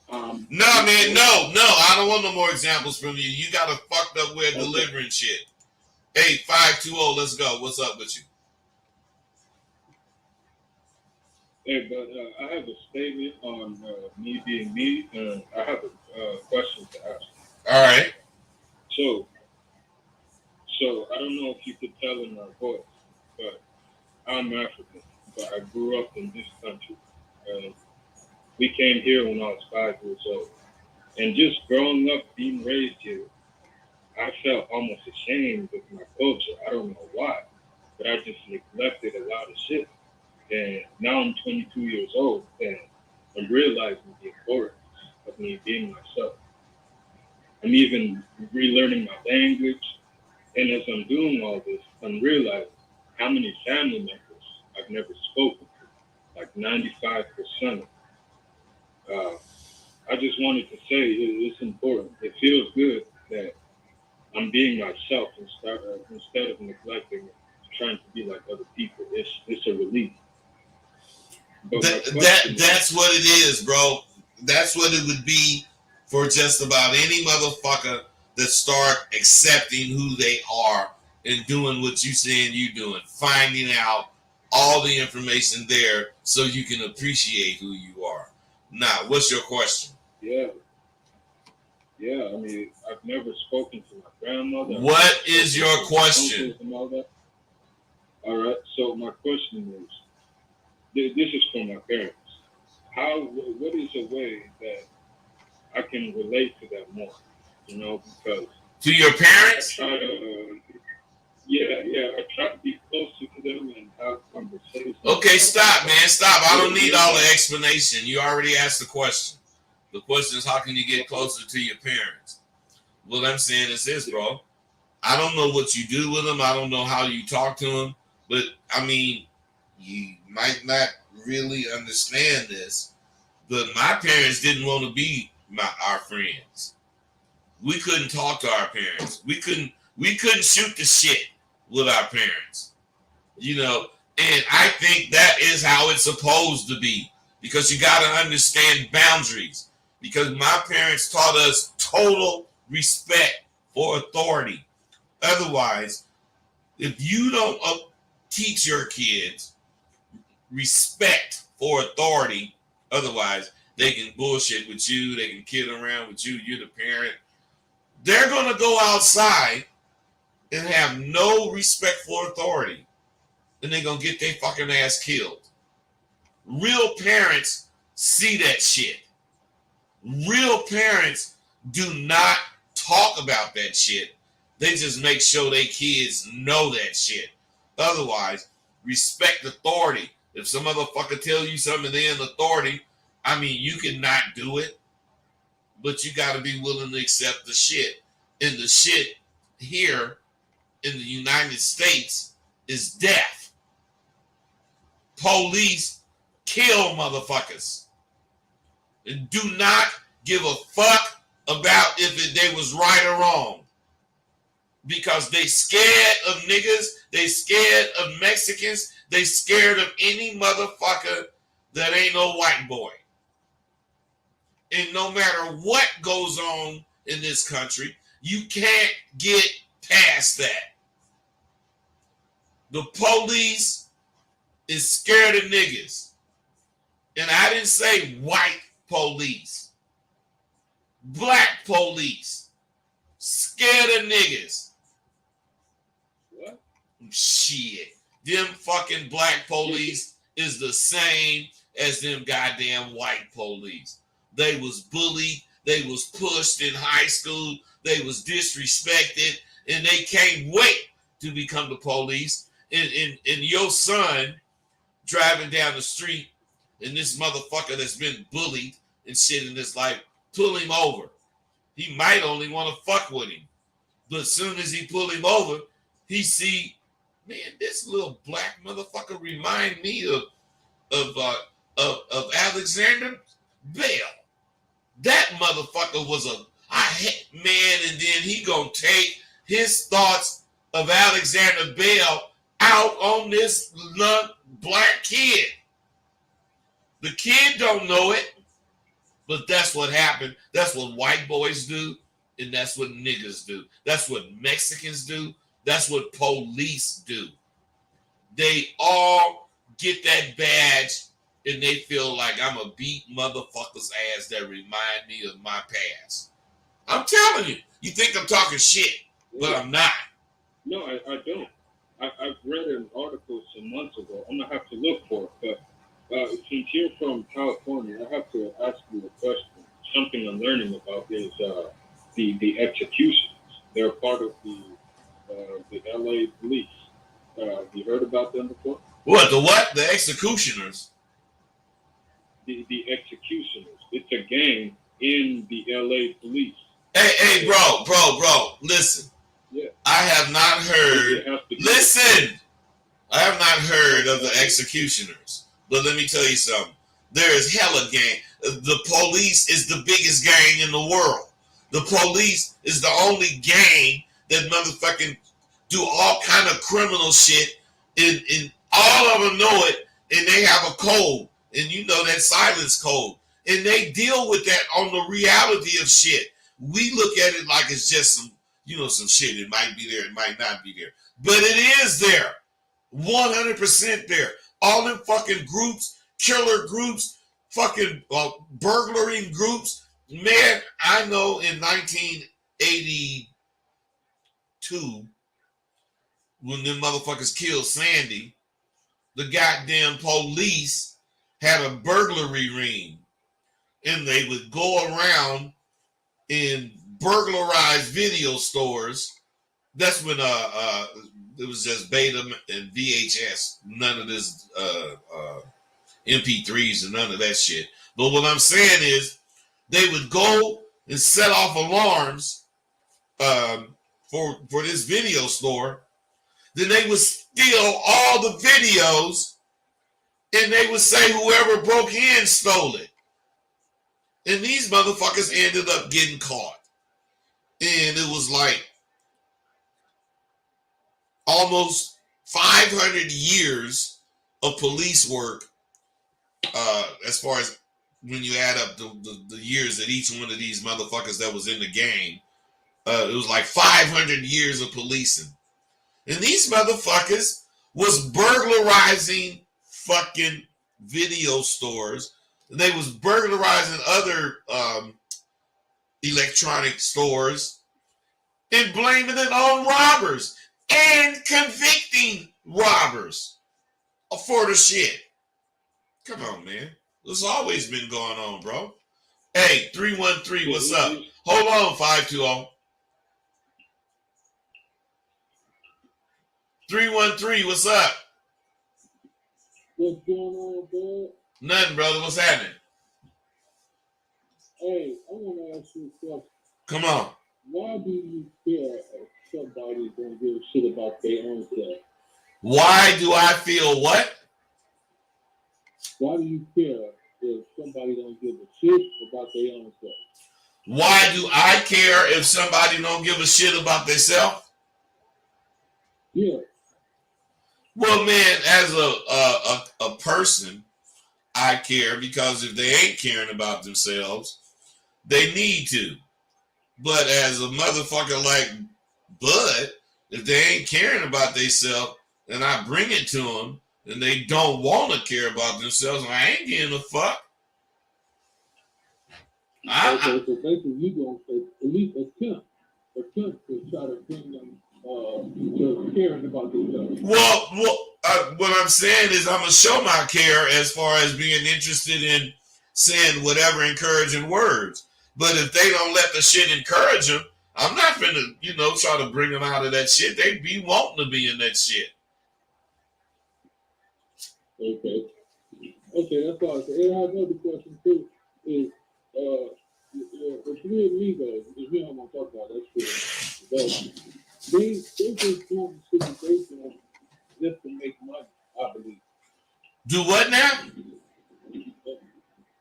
No, man, no. I don't want no more examples from you. You got a fucked up way of delivering shit. 8520, let's go. What's up with you? Hey, but I have a statement on me being me, and I have a question to ask. All right. So I don't know if you could tell in my voice, but I'm African, but I grew up in this country. We came here when I was 5 years old. And just growing up, being raised here, I felt almost ashamed of my culture. I don't know why, but I just neglected a lot of shit. And now I'm 22 years old, and I'm realizing the importance of me being myself. I'm even relearning my language. And as I'm doing all this, I'm realizing how many family members I've never spoken to, like 95% of them. I just wanted to say it's important. It feels good that I'm being myself instead of neglecting it, trying to be like other people. It's a relief. But That's what it is, bro. That's what it would be for just about any motherfucker that start accepting who they are and doing what you saying you doing, finding out all the information there so you can appreciate who you are. Now, what's your question? Yeah, I mean, I've never spoken to my grandmother. What is your question? All right, so my question is, this is for my parents. What is a way that I can relate to them more? You know, because to your parents? I try to be closer to them and have conversations. Okay, stop, man, stop. I don't need all the explanation. You already asked the question. The question is, how can you get closer to your parents? What I'm saying is this, bro. I don't know what you do with them. I don't know how you talk to them. But, I mean, you might not really understand this, but my parents didn't want to be our friends. We couldn't talk to our parents. We couldn't shoot the shit with our parents. You know, and I think that is how it's supposed to be, because you got to understand boundaries. Because my parents taught us total respect for authority. Otherwise, if you don't teach your kids respect for authority, otherwise they can bullshit with you, they can kid around with you, you're the parent. They're going to go outside and have no respect for authority. And they're going to get their fucking ass killed. Real parents see that shit. Real parents do not talk about that shit. They just make sure their kids know that shit. Otherwise, respect authority. If some motherfucker tell you something, they're in authority, I mean, you can not do it, but you got to be willing to accept the shit. And the shit here in the United States is death. Police kill motherfuckers and do not give a fuck about if they was right or wrong, because they scared of niggas, they scared of Mexicans, they scared of any motherfucker that ain't no white boy. And no matter what goes on in this country, you can't get past that. The police is scared of niggas. And I didn't say white police. Black police. Scared of niggas. What? Shit. Them fucking black police is the same as them goddamn white police. They was bullied. They was pushed in high school. They was disrespected. And they can't wait to become the police. And your son driving down the street, and this motherfucker that's been bullied and shit in his life pull him over. He might only want to fuck with him. But as soon as he pull him over, he see, man, this little black motherfucker remind me of Alexander Bell. That motherfucker was man, and then he gonna take his thoughts of Alexander Bell out on this black kid. The kid don't know it, but that's what happened. That's what white boys do, and that's what niggas do. That's what Mexicans do. That's what police do. They all get that badge, and they feel like I'm a beat motherfucker's ass that remind me of my past. I'm telling you. You think I'm talking shit, but I'm not. No, I don't. I've read an article some months ago. I'm gonna have to look for it, but since you're from California, I have to ask you a question. Something I'm learning about is the executions. They're part of the LA police. Have you heard about them before? What? The executioners? The executioners. It's a gang in the LA police. Hey, bro, listen. Yeah. I have not heard. Listen, I have not heard of the executioners. But let me tell you something. There is hella gang. The police is the biggest gang in the world. The police is the only gang that motherfucking do all kind of criminal shit. And all of them know it, and they have a code, and you know that silence code, and they deal with that on the reality of shit. We look at it like it's just some shit. It might be there, it might not be there, but it is there, 100% there. All them fucking groups, killer groups, fucking burglaring groups. Man, I know in 1982, when them motherfuckers killed Sandy, the goddamn police had a burglary ring, and they would go around and burglarize video stores. That's when it was just beta and VHS, none of this MP3s and none of that shit. But what I'm saying is, they would go and set off alarms for this video store. Then they would steal all the videos, and they would say whoever broke in stole it. And these motherfuckers ended up getting caught. And it was like almost 500 years of police work, as far as when you add up the years that each one of these motherfuckers that was in the game. It was like 500 years of policing. And these motherfuckers was burglarizing fucking video stores. And they was burglarizing other electronic stores and blaming it on robbers and convicting robbers for the shit. Come on, man. This always been going on, bro. Hey, 313, what's up? Hold on, 520. 313, what's up? What's going on, bud? Nothing, brother. What's happening? Hey, I want to ask you a question. Come on. Why do you care if somebody's going to give a shit about their own self? Why do I feel what? Why do you care if somebody don't give a shit about their own self? Why do I care if somebody don't give a shit about themselves? Yeah. Well, man, as a person, I care, because if they ain't caring about themselves, they need to. But as a motherfucker like Bud, if they ain't caring about themselves, and I bring it to them, and they don't want to care about themselves, I ain't giving a fuck. Okay, so basically you going to at least attempt to try to bring them to caring about themselves. Well, what I'm saying is I'm going to show my care as far as being interested in saying whatever encouraging words. But if they don't let the shit encourage them, I'm not going to, try to bring them out of that shit. They be wanting to be in that shit. Okay, that's all I say. And I have another question too. Is the three amigos, because we don't want to talk about that shit. But they just doing the shit they doing just to make money, I believe. Do what now?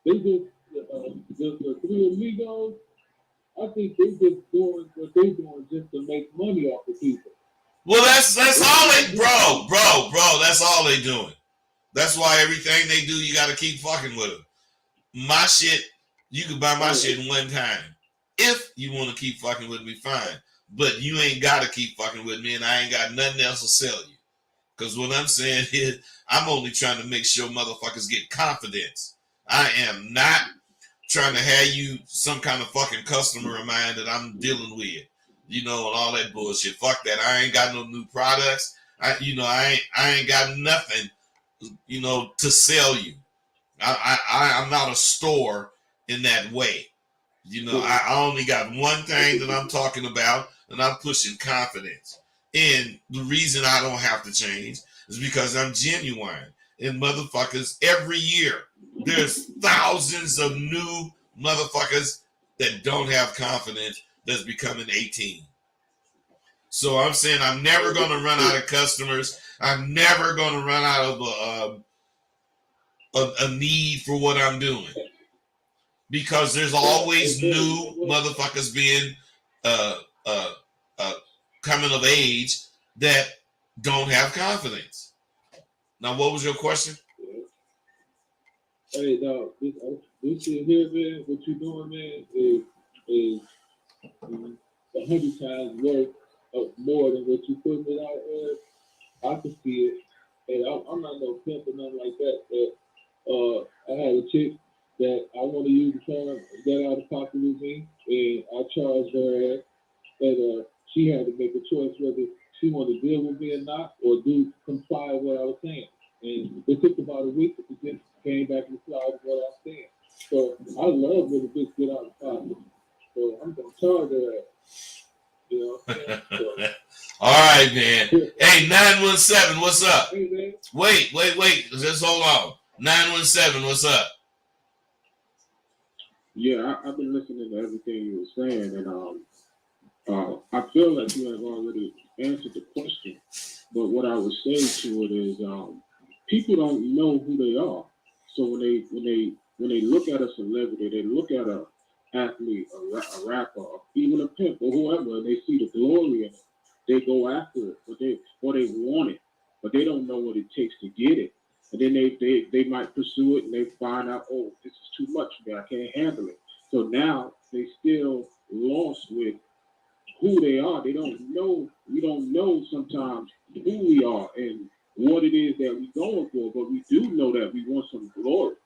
They just the three amigos. I think they just doing what they doing just to make money off the people. Well, that's all they, bro. That's all they doing. That's why everything they do, you got to keep fucking with them. My shit, you can buy my shit in one time. If you want to keep fucking with me, fine. But you ain't got to keep fucking with me, and I ain't got nothing else to sell you. Because what I'm saying is, I'm only trying to make sure motherfuckers get confidence. I am not trying to have you some kind of fucking customer of mine that I'm dealing with, you know, and all that bullshit. Fuck that. I ain't got no new products. I ain't got nothing, you know, to sell you. I'm not a store in that way. You know, I only got one thing that I'm talking about, and I'm pushing confidence. And the reason I don't have to change is because I'm genuine. And motherfuckers, every year, there's thousands of new motherfuckers that don't have confidence that's becoming 18. So I'm saying I'm never going to run out of customers. I'm never going to run out of a need for what I'm doing. Because there's always new motherfuckers being coming of age that don't have confidence. Now, what was your question? Hey, dog, this shit here, man, what you doing, man, is 100 times worth of more than what you putting it out there. I can see it. And I'm not no pimp or nothing like that. But I had a chick that I want to use the term get out of pocket with me, and I charged her ass that she had to make a choice whether she wanted to deal with me or not, or comply with what I was saying. And it took about a week to get came back and complied with what I was saying. So I love when the bitch get out of pocket. So I'm gonna charge her ass. You know what I'm saying? So, all right, man. Hey, 917, what's up? hey, man. Wait. Just hold on. 917, what's up? Yeah, I've been listening to everything you were saying, and I feel like you have already answered the question. But what I would say to it is, people don't know who they are. So when they look at a celebrity, they look at a athlete, a rapper, or even a pimp or whoever, and they see the glory in it, they go after it, but they want it, but they don't know what it takes to get it. And then they might pursue it, and they find out, oh, this is too much for me, I can't handle it. So now they still lost with who they are. They don't know. We don't know sometimes who we are and what it is that we're going for, but we do know that we want some glory.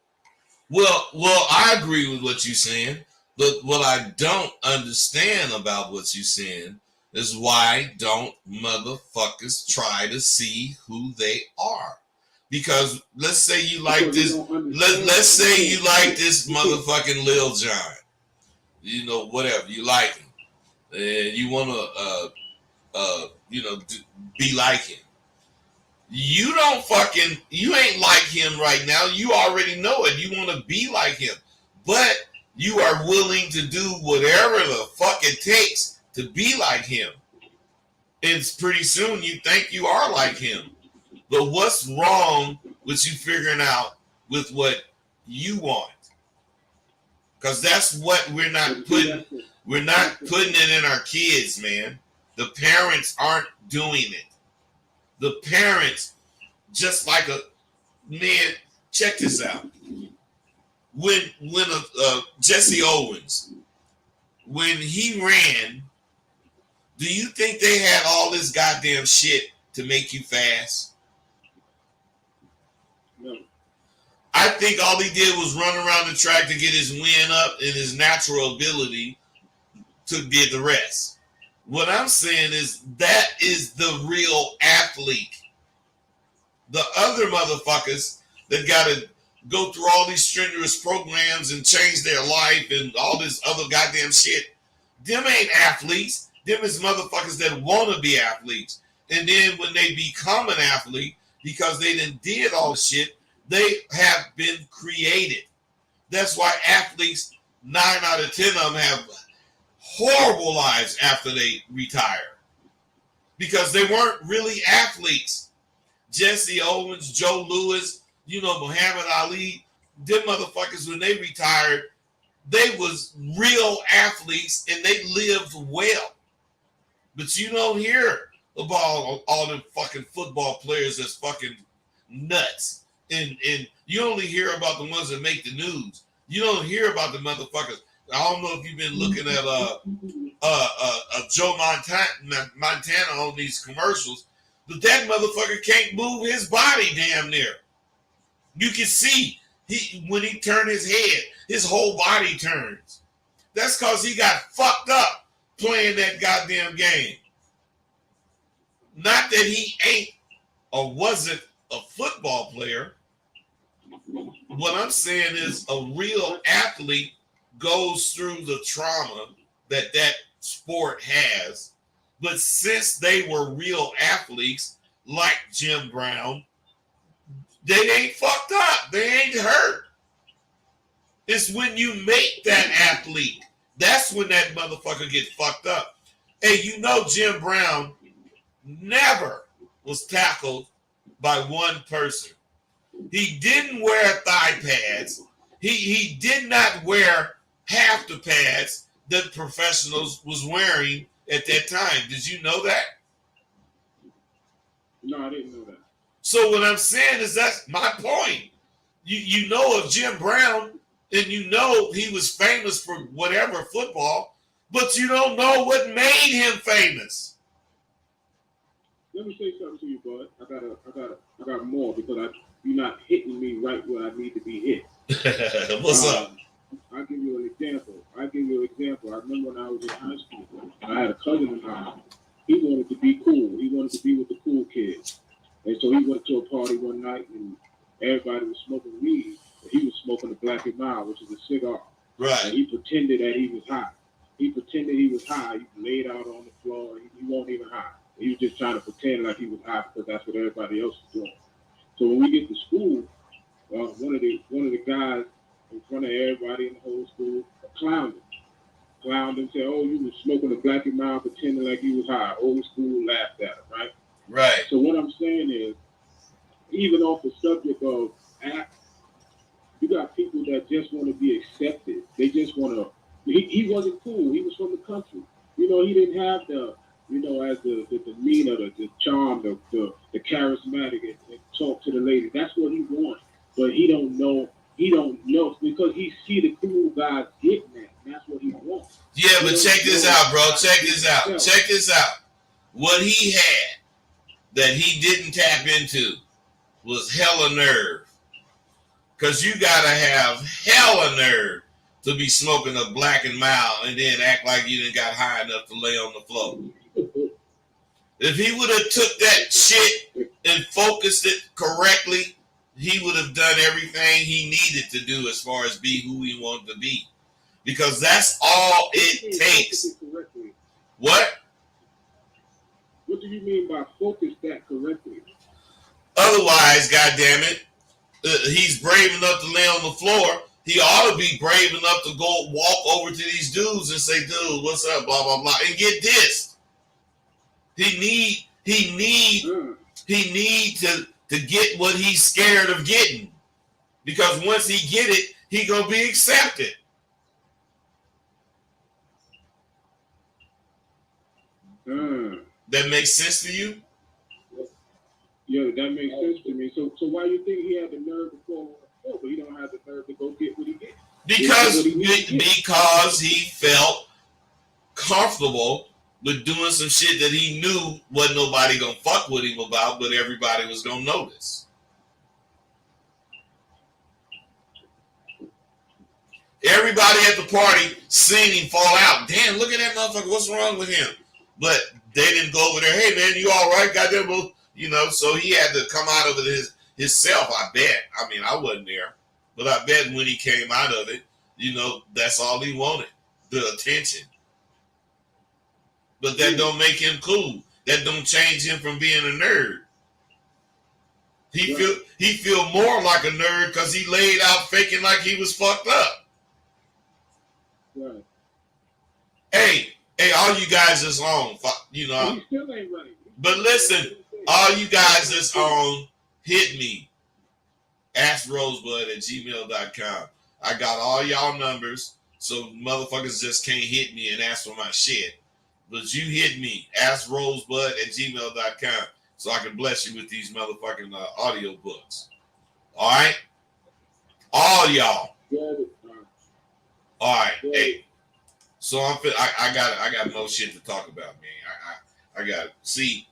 Well, I agree with what you're saying, but what I don't understand about what you're saying is why don't motherfuckers try to see who they are? Because let's say you like this. Let's say you like this motherfucking Lil Jon. You know, whatever you like him, and you want to, be like him. You ain't like him right now. You already know it. You want to be like him, but you are willing to do whatever the fuck it takes to be like him. It's pretty soon you think you are like him. But what's wrong with you figuring out with what you want? Because that's what we're not putting it in our kids, man. The parents aren't doing it. The parents, just like man, check this out. When Jesse Owens, when he ran, do you think they had all this goddamn shit to make you fast? No. I think all he did was run around the track to get his win up and his natural ability to get the rest. What I'm saying is that is the real athlete. The other motherfuckers that got to go through all these strenuous programs and change their life and all this other goddamn shit, them ain't athletes. Them is motherfuckers that want to be athletes. And then when they become an athlete, because they did all the shit, they have been created. That's why athletes 9 out of 10 of them have horrible lives after they retire because they weren't really athletes. Jesse Owens, Joe Louis, Muhammad Ali, them motherfuckers, when they retired, they was real athletes and they lived well. But you don't hear about all them fucking football players that's fucking nuts. And you only hear about the ones that make the news. You don't hear about the motherfuckers. I don't know if you've been looking at Joe Montana on these commercials, but that motherfucker can't move his body damn near. You can see when he turned his head, his whole body turns. That's because he got fucked up playing that goddamn game. Not that he ain't or wasn't a football player. What I'm saying is a real athlete goes through the trauma that sport has. But since they were real athletes like Jim Brown, they ain't fucked up. They ain't hurt. It's when you make that athlete, that's when that motherfucker get fucked up. Hey, Jim Brown never was tackled by one person. He didn't wear thigh pads. He did not wear half the pads that professionals was wearing at that time. Did you know that? No, I didn't know that. So what I'm saying is that's my point. You know of Jim Brown, and you know he was famous for whatever football, but you don't know what made him famous. Let me say something to you, bud. I got more because you're not hitting me right where I need to be hit. What's up? I'll give you an example. I remember when I was in high school, I had a cousin of mine. He wanted to be cool. He wanted to be with the cool kids. And so he went to a party one night and everybody was smoking weed. And he was smoking a Black and Mild, which is a cigar. Right. And he pretended that he was high. He laid out on the floor. He wasn't even high. He was just trying to pretend like he was high because that's what everybody else was doing. So when we get to school, one of the guys in front of everybody in the whole school clowned him, said, "Oh, you was smoking a Black and Mild, pretending like you was high." Old school laughed at him, right? Right. So what I'm saying is, even off the subject of act, you got people that just want to be accepted. They just want to. He wasn't cool. He was from the country. He didn't have the, as the demeanor, the charm, the charismatic, and talk to the lady. That's what he wants. But he don't know. He don't know because he see the cool guys getting that. And that's what he wants. Yeah, but check this out, bro. Check this out. What he had that he didn't tap into was hella nerve. Because you got to have hella nerve to be smoking a Black and Mild and then act like you didn't got high enough to lay on the floor. If he would have took that shit and focused it correctly, he would have done everything he needed to do as far as be who he wanted to be. Because that's all it takes. What? What do you mean by focus that correctly? Otherwise, goddammit, he's brave enough to lay on the floor. He ought to be brave enough to go walk over to these dudes and say, "Dude, what's up?" Blah blah blah, and get dissed. He need to get what he's scared of getting, because once he get it, he gonna be accepted. That makes sense to you? Yeah, that makes sense to me. So why you think he had the nerve to go on the floor, but he don't have the nerve to go get what he gets? Because he felt comfortable with doing some shit that he knew wasn't nobody gonna fuck with him about, but everybody was gonna notice. Everybody at the party seen him fall out. Damn, look at that motherfucker. What's wrong with him? But they didn't go over there. Hey man, you all right? Goddamn, so he had to come out of it himself. I bet. I mean, I wasn't there, but I bet when he came out of it, that's all he wanted, the attention. But that don't make him cool. That don't change him from being a nerd. He feel more like a nerd because he laid out faking like he was fucked up. Right. Hey, all you guys that's on, you know. He still ain't right. But listen, all you guys that's on, hit me. AskRosebud@gmail.com. I got all y'all numbers, so motherfuckers just can't hit me and ask for my shit. But you hit me, AskRosebud@gmail.com, so I can bless you with these motherfucking audio books. All right? All y'all. All right. Hey. So I got no shit to talk about, man. I got see.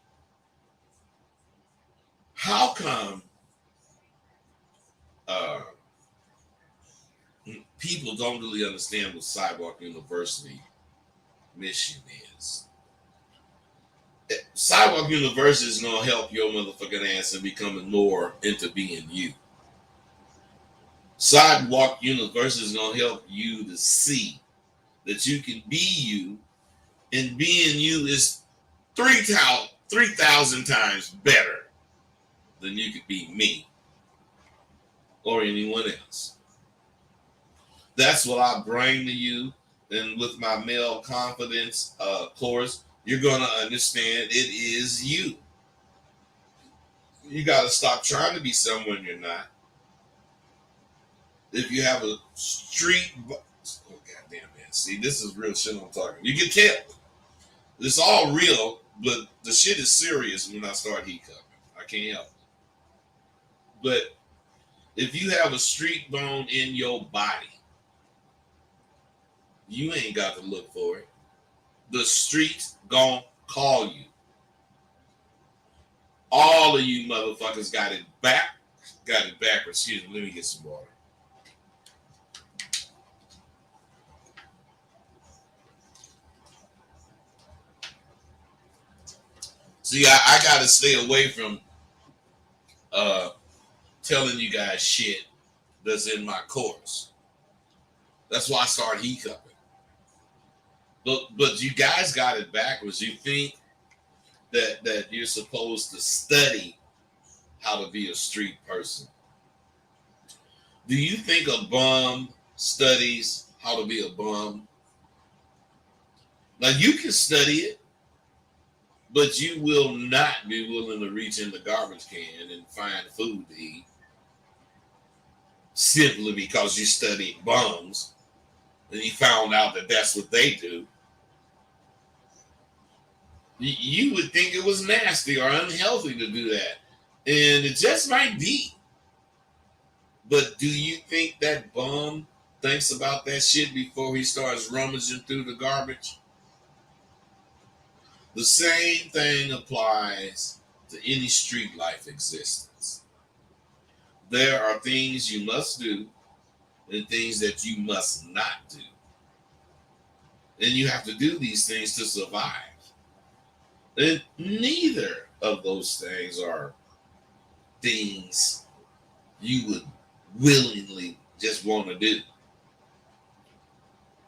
How come people don't really understand what Sidewalk University mission is? Sidewalk University is gonna help your motherfucking ass in becoming more into being you. Sidewalk University is gonna help you to see that you can be you, and being you is 3,000 times better than you could be me or anyone else. That's what I bring to you, and with my male confidence course, you're gonna understand it is you. You gotta stop trying to be someone you're not. If you have a street, oh goddamn man, see, this is real shit I'm talking. You can tell it's all real, but the shit is serious when I start hiccuping. I can't help it. But if you have a street bone in your body, you ain't got to look for it. The streets gon' call you. All of you motherfuckers got it backwards. Excuse me, let me get some water. See, I gotta stay away from telling you guys shit that's in my course. That's why I started hiccuping. But you guys got it backwards. You think that you're supposed to study how to be a street person. Do you think a bum studies how to be a bum? Now you can study it, but you will not be willing to reach in the garbage can and find food to eat simply because you studied bums and you found out that that's what they do. You would think it was nasty or unhealthy to do that. And it just might be. But do you think that bum thinks about that shit before he starts rummaging through the garbage? The same thing applies to any street life existence. There are things you must do and things that you must not do. And you have to do these things to survive. And neither of those things are things you would willingly just want to do.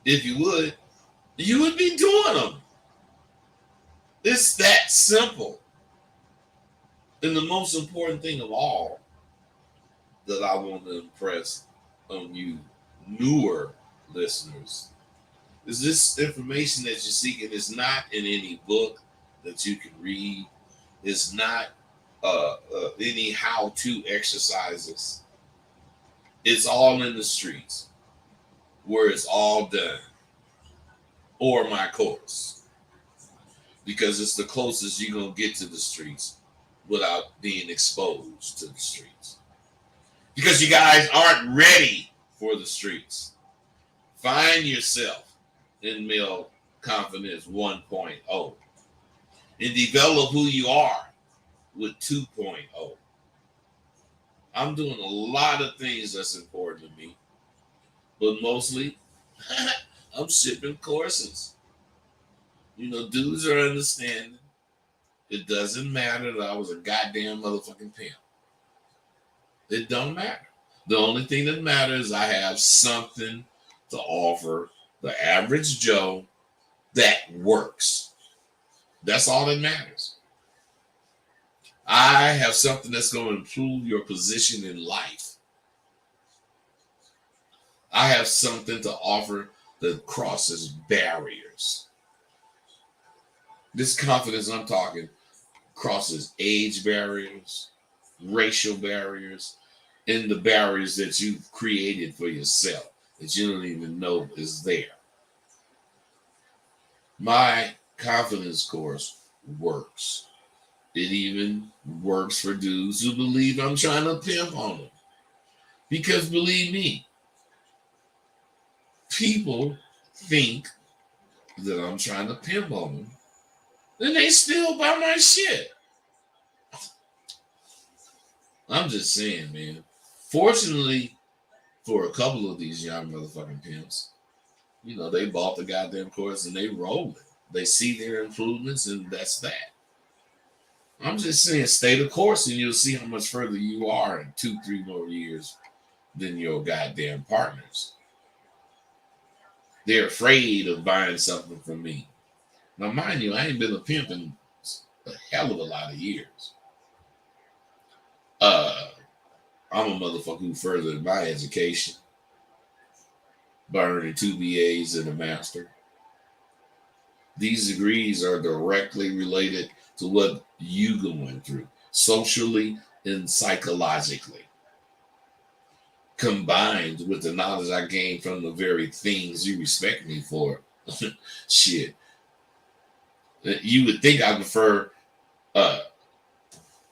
If you would be doing them. It's that simple. And the most important thing of all that I want to impress on you newer listeners is this information that you're seeking is not in any book that you can read. It's not any how-to exercises. It's all in the streets where it's all done. Or my course. Because it's the closest you're going to get to the streets without being exposed to the streets. Because you guys aren't ready for the streets. Find yourself in Male Confidence 1.0 and develop who you are with 2.0. I'm doing a lot of things that's important to me, but mostly I'm shipping courses. You know, dudes are understanding. It doesn't matter that I was a goddamn motherfucking pimp. It don't matter. The only thing that matters is I have something to offer the average Joe that works. That's all that matters. I have something that's going to improve your position in life. I have something to offer that crosses barriers. This confidence I'm talking crosses age barriers, racial barriers, and the barriers that you've created for yourself that you don't even know is there. My confidence course works. It even works for dudes who believe I'm trying to pimp on them. Because believe me, people think that I'm trying to pimp on them, and they still buy my shit. I'm just saying, man. Fortunately, for a couple of these young motherfucking pimps, you know, they bought the goddamn course and they roll it. They see their improvements, and that's that. I'm just saying, stay the course, and you'll see how much further you are in 2-3 more years than your goddamn partners. They're afraid of buying something from me. Now, mind you, I ain't been a pimp in a hell of a lot of years. I'm a motherfucker who furthered my education by earning 2 BAs and a master. These degrees are directly related to what you going through, socially and psychologically, combined with the knowledge I gained from the very things you respect me for. Shit. You would think I prefer, well,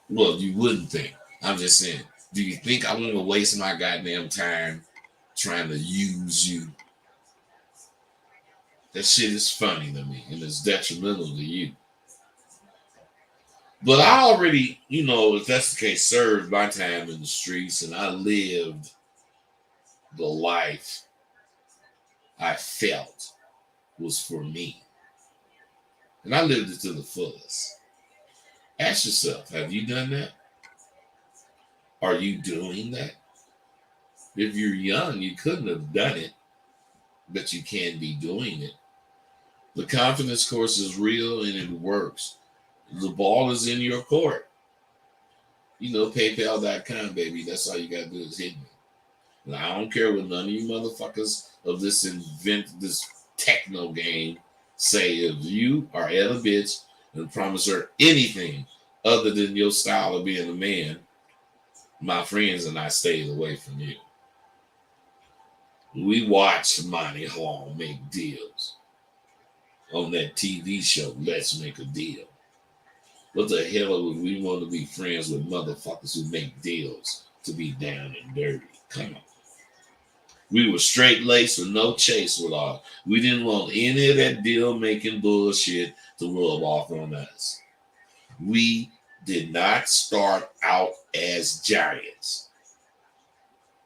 you wouldn't think. I'm just saying, do you think I want to waste my goddamn time trying to use you? That shit is funny to me, and it's detrimental to you. But I already, you know, if that's the case, served my time in the streets, and I lived the life I felt was for me. And I lived it to the fullest. Ask yourself, have you done that? Are you doing that? If you're young, you couldn't have done it, but you can be doing it. The confidence course is real and it works. The ball is in your court. You know, PayPal.com, baby. That's all you got to do is hit me. And I don't care what none of you motherfuckers of this techno game say. If you are at a bitch and promise her anything other than your style of being a man, my friends and I stayed away from you. We watched Monty Hall make deals on that TV show, Let's Make a Deal. What the hell would we want to be friends with motherfuckers who make deals to be down and dirty? Come on. We were straight laced with no chase with all. We didn't want any of that deal making bullshit to rub off on us. We did not start out as giants.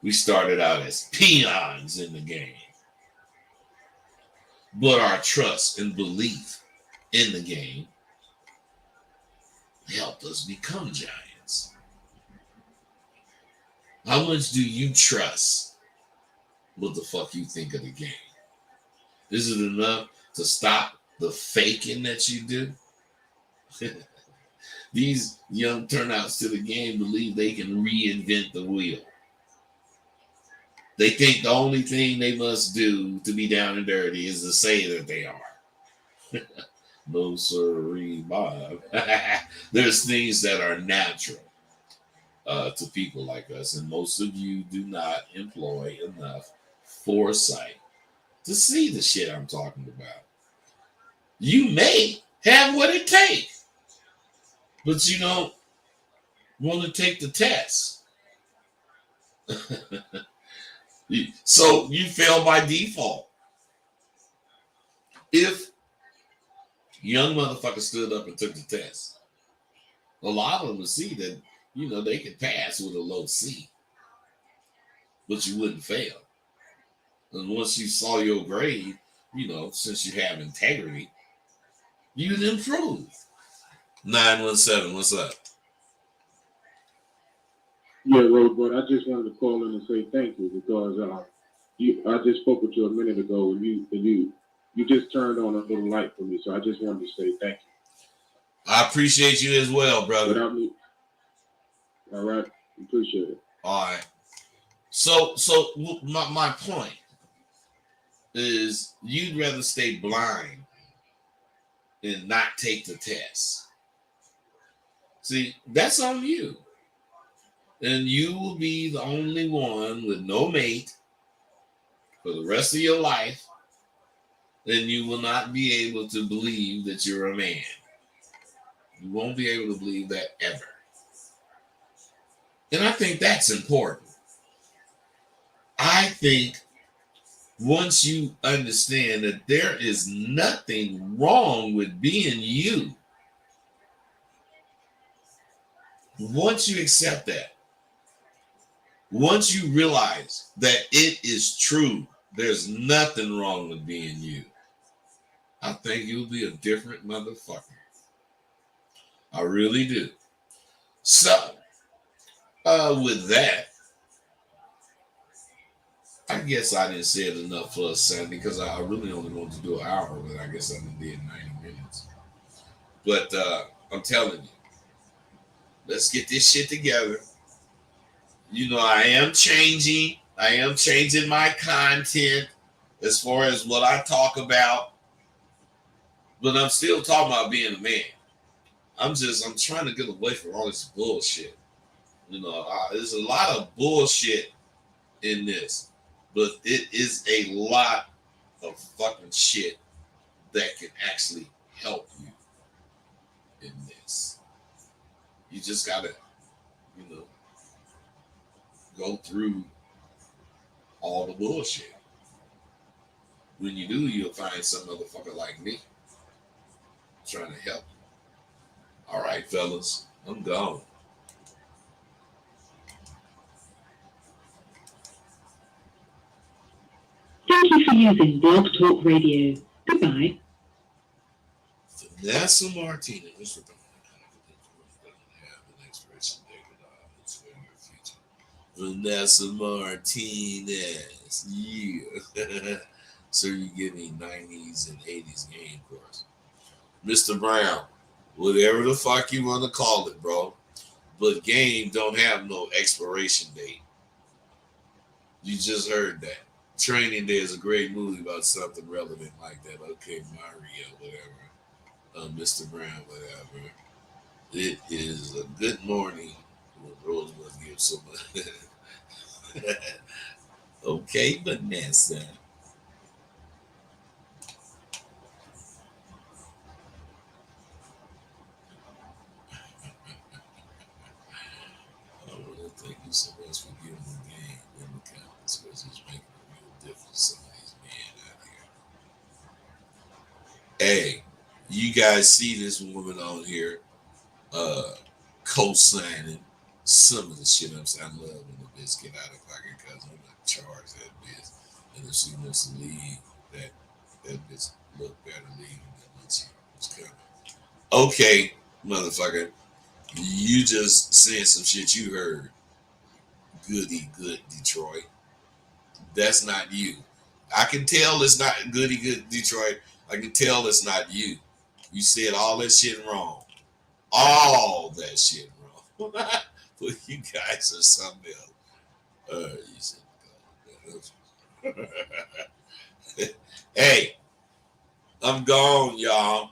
We started out as peons in the game. But our trust and belief in the game helped us become giants. How much do you trust what the fuck you think of the game? Is it enough to stop the faking that you do? These young turnouts to the game believe they can reinvent the wheel. They think the only thing they must do to be down and dirty is to say that they are. No, sirree, Bob. There's things that are natural to people like us, and most of you do not employ enough foresight to see the shit I'm talking about. You may have what it takes, but you don't want to take the test. So you fail by default. If young motherfuckers stood up and took the test, a lot of them would see that, you know, they could pass with a low C, but you wouldn't fail. And once you saw your grade, you know, since you have integrity, you'd improve. 917, what's up? Yeah, Roadbird, I just wanted to call in and say thank you because I just spoke with you a minute ago and you just turned on a little light for me. So I just wanted to say thank you. I appreciate you as well, brother. Without me, all right, appreciate it. All right. So my point is you'd rather stay blind and not take the test. See, that's on you. And you will be the only one with no mate for the rest of your life. Then you will not be able to believe that you're a man. You won't be able to believe that ever. And I think that's important. I think once you understand that there is nothing wrong with being you, once you accept that, once you realize that it is true, there's nothing wrong with being you, I think you'll be a different motherfucker. I really do. So, with that, I guess I didn't say it enough for us, Sandy, because I really only wanted to do an hour, but I guess I did 90 minutes. But I'm telling you, let's get this shit together. You know, I am changing my content as far as what I talk about, but I'm still talking about being a man. I'm trying to get away from all this bullshit. You know, there's a lot of bullshit in this, but it is a lot of fucking shit that can actually help you in this. You just gotta, you know, go through all the bullshit. When you do, you'll find some motherfucker like me trying to help you. All right, fellas, I'm gone. Thank you for using Blog Talk Radio. Goodbye. Vanessa Martinez. Vanessa Martinez. Yeah. So you give me 90s and 80s game course. Mr. Brown, whatever the fuck you want to call it, bro. But game don't have no expiration date. You just heard that. Training Day is a great movie about something relevant like that. Okay, Mario, whatever. Mr. Brown, whatever. It is a good morning. Rosewood gives so much. Okay, Vanessa. I want to thank you so much for giving the game in the comments because it's making a real difference. Some of these men out here. Hey, you guys see this woman on here co-signing some of the shit I'm saying. I love when the bitch get out of pocket because I'm gonna charge that bitch. And if she wants to leave, that bitch look better leaving than when she was coming. Okay, motherfucker. You just saying some shit you heard. Goody good Detroit. That's not you. I can tell it's not goody good Detroit. I can tell it's not you. You said all that shit wrong. All that shit wrong. But you guys are something else. You said, hey, I'm gone, y'all.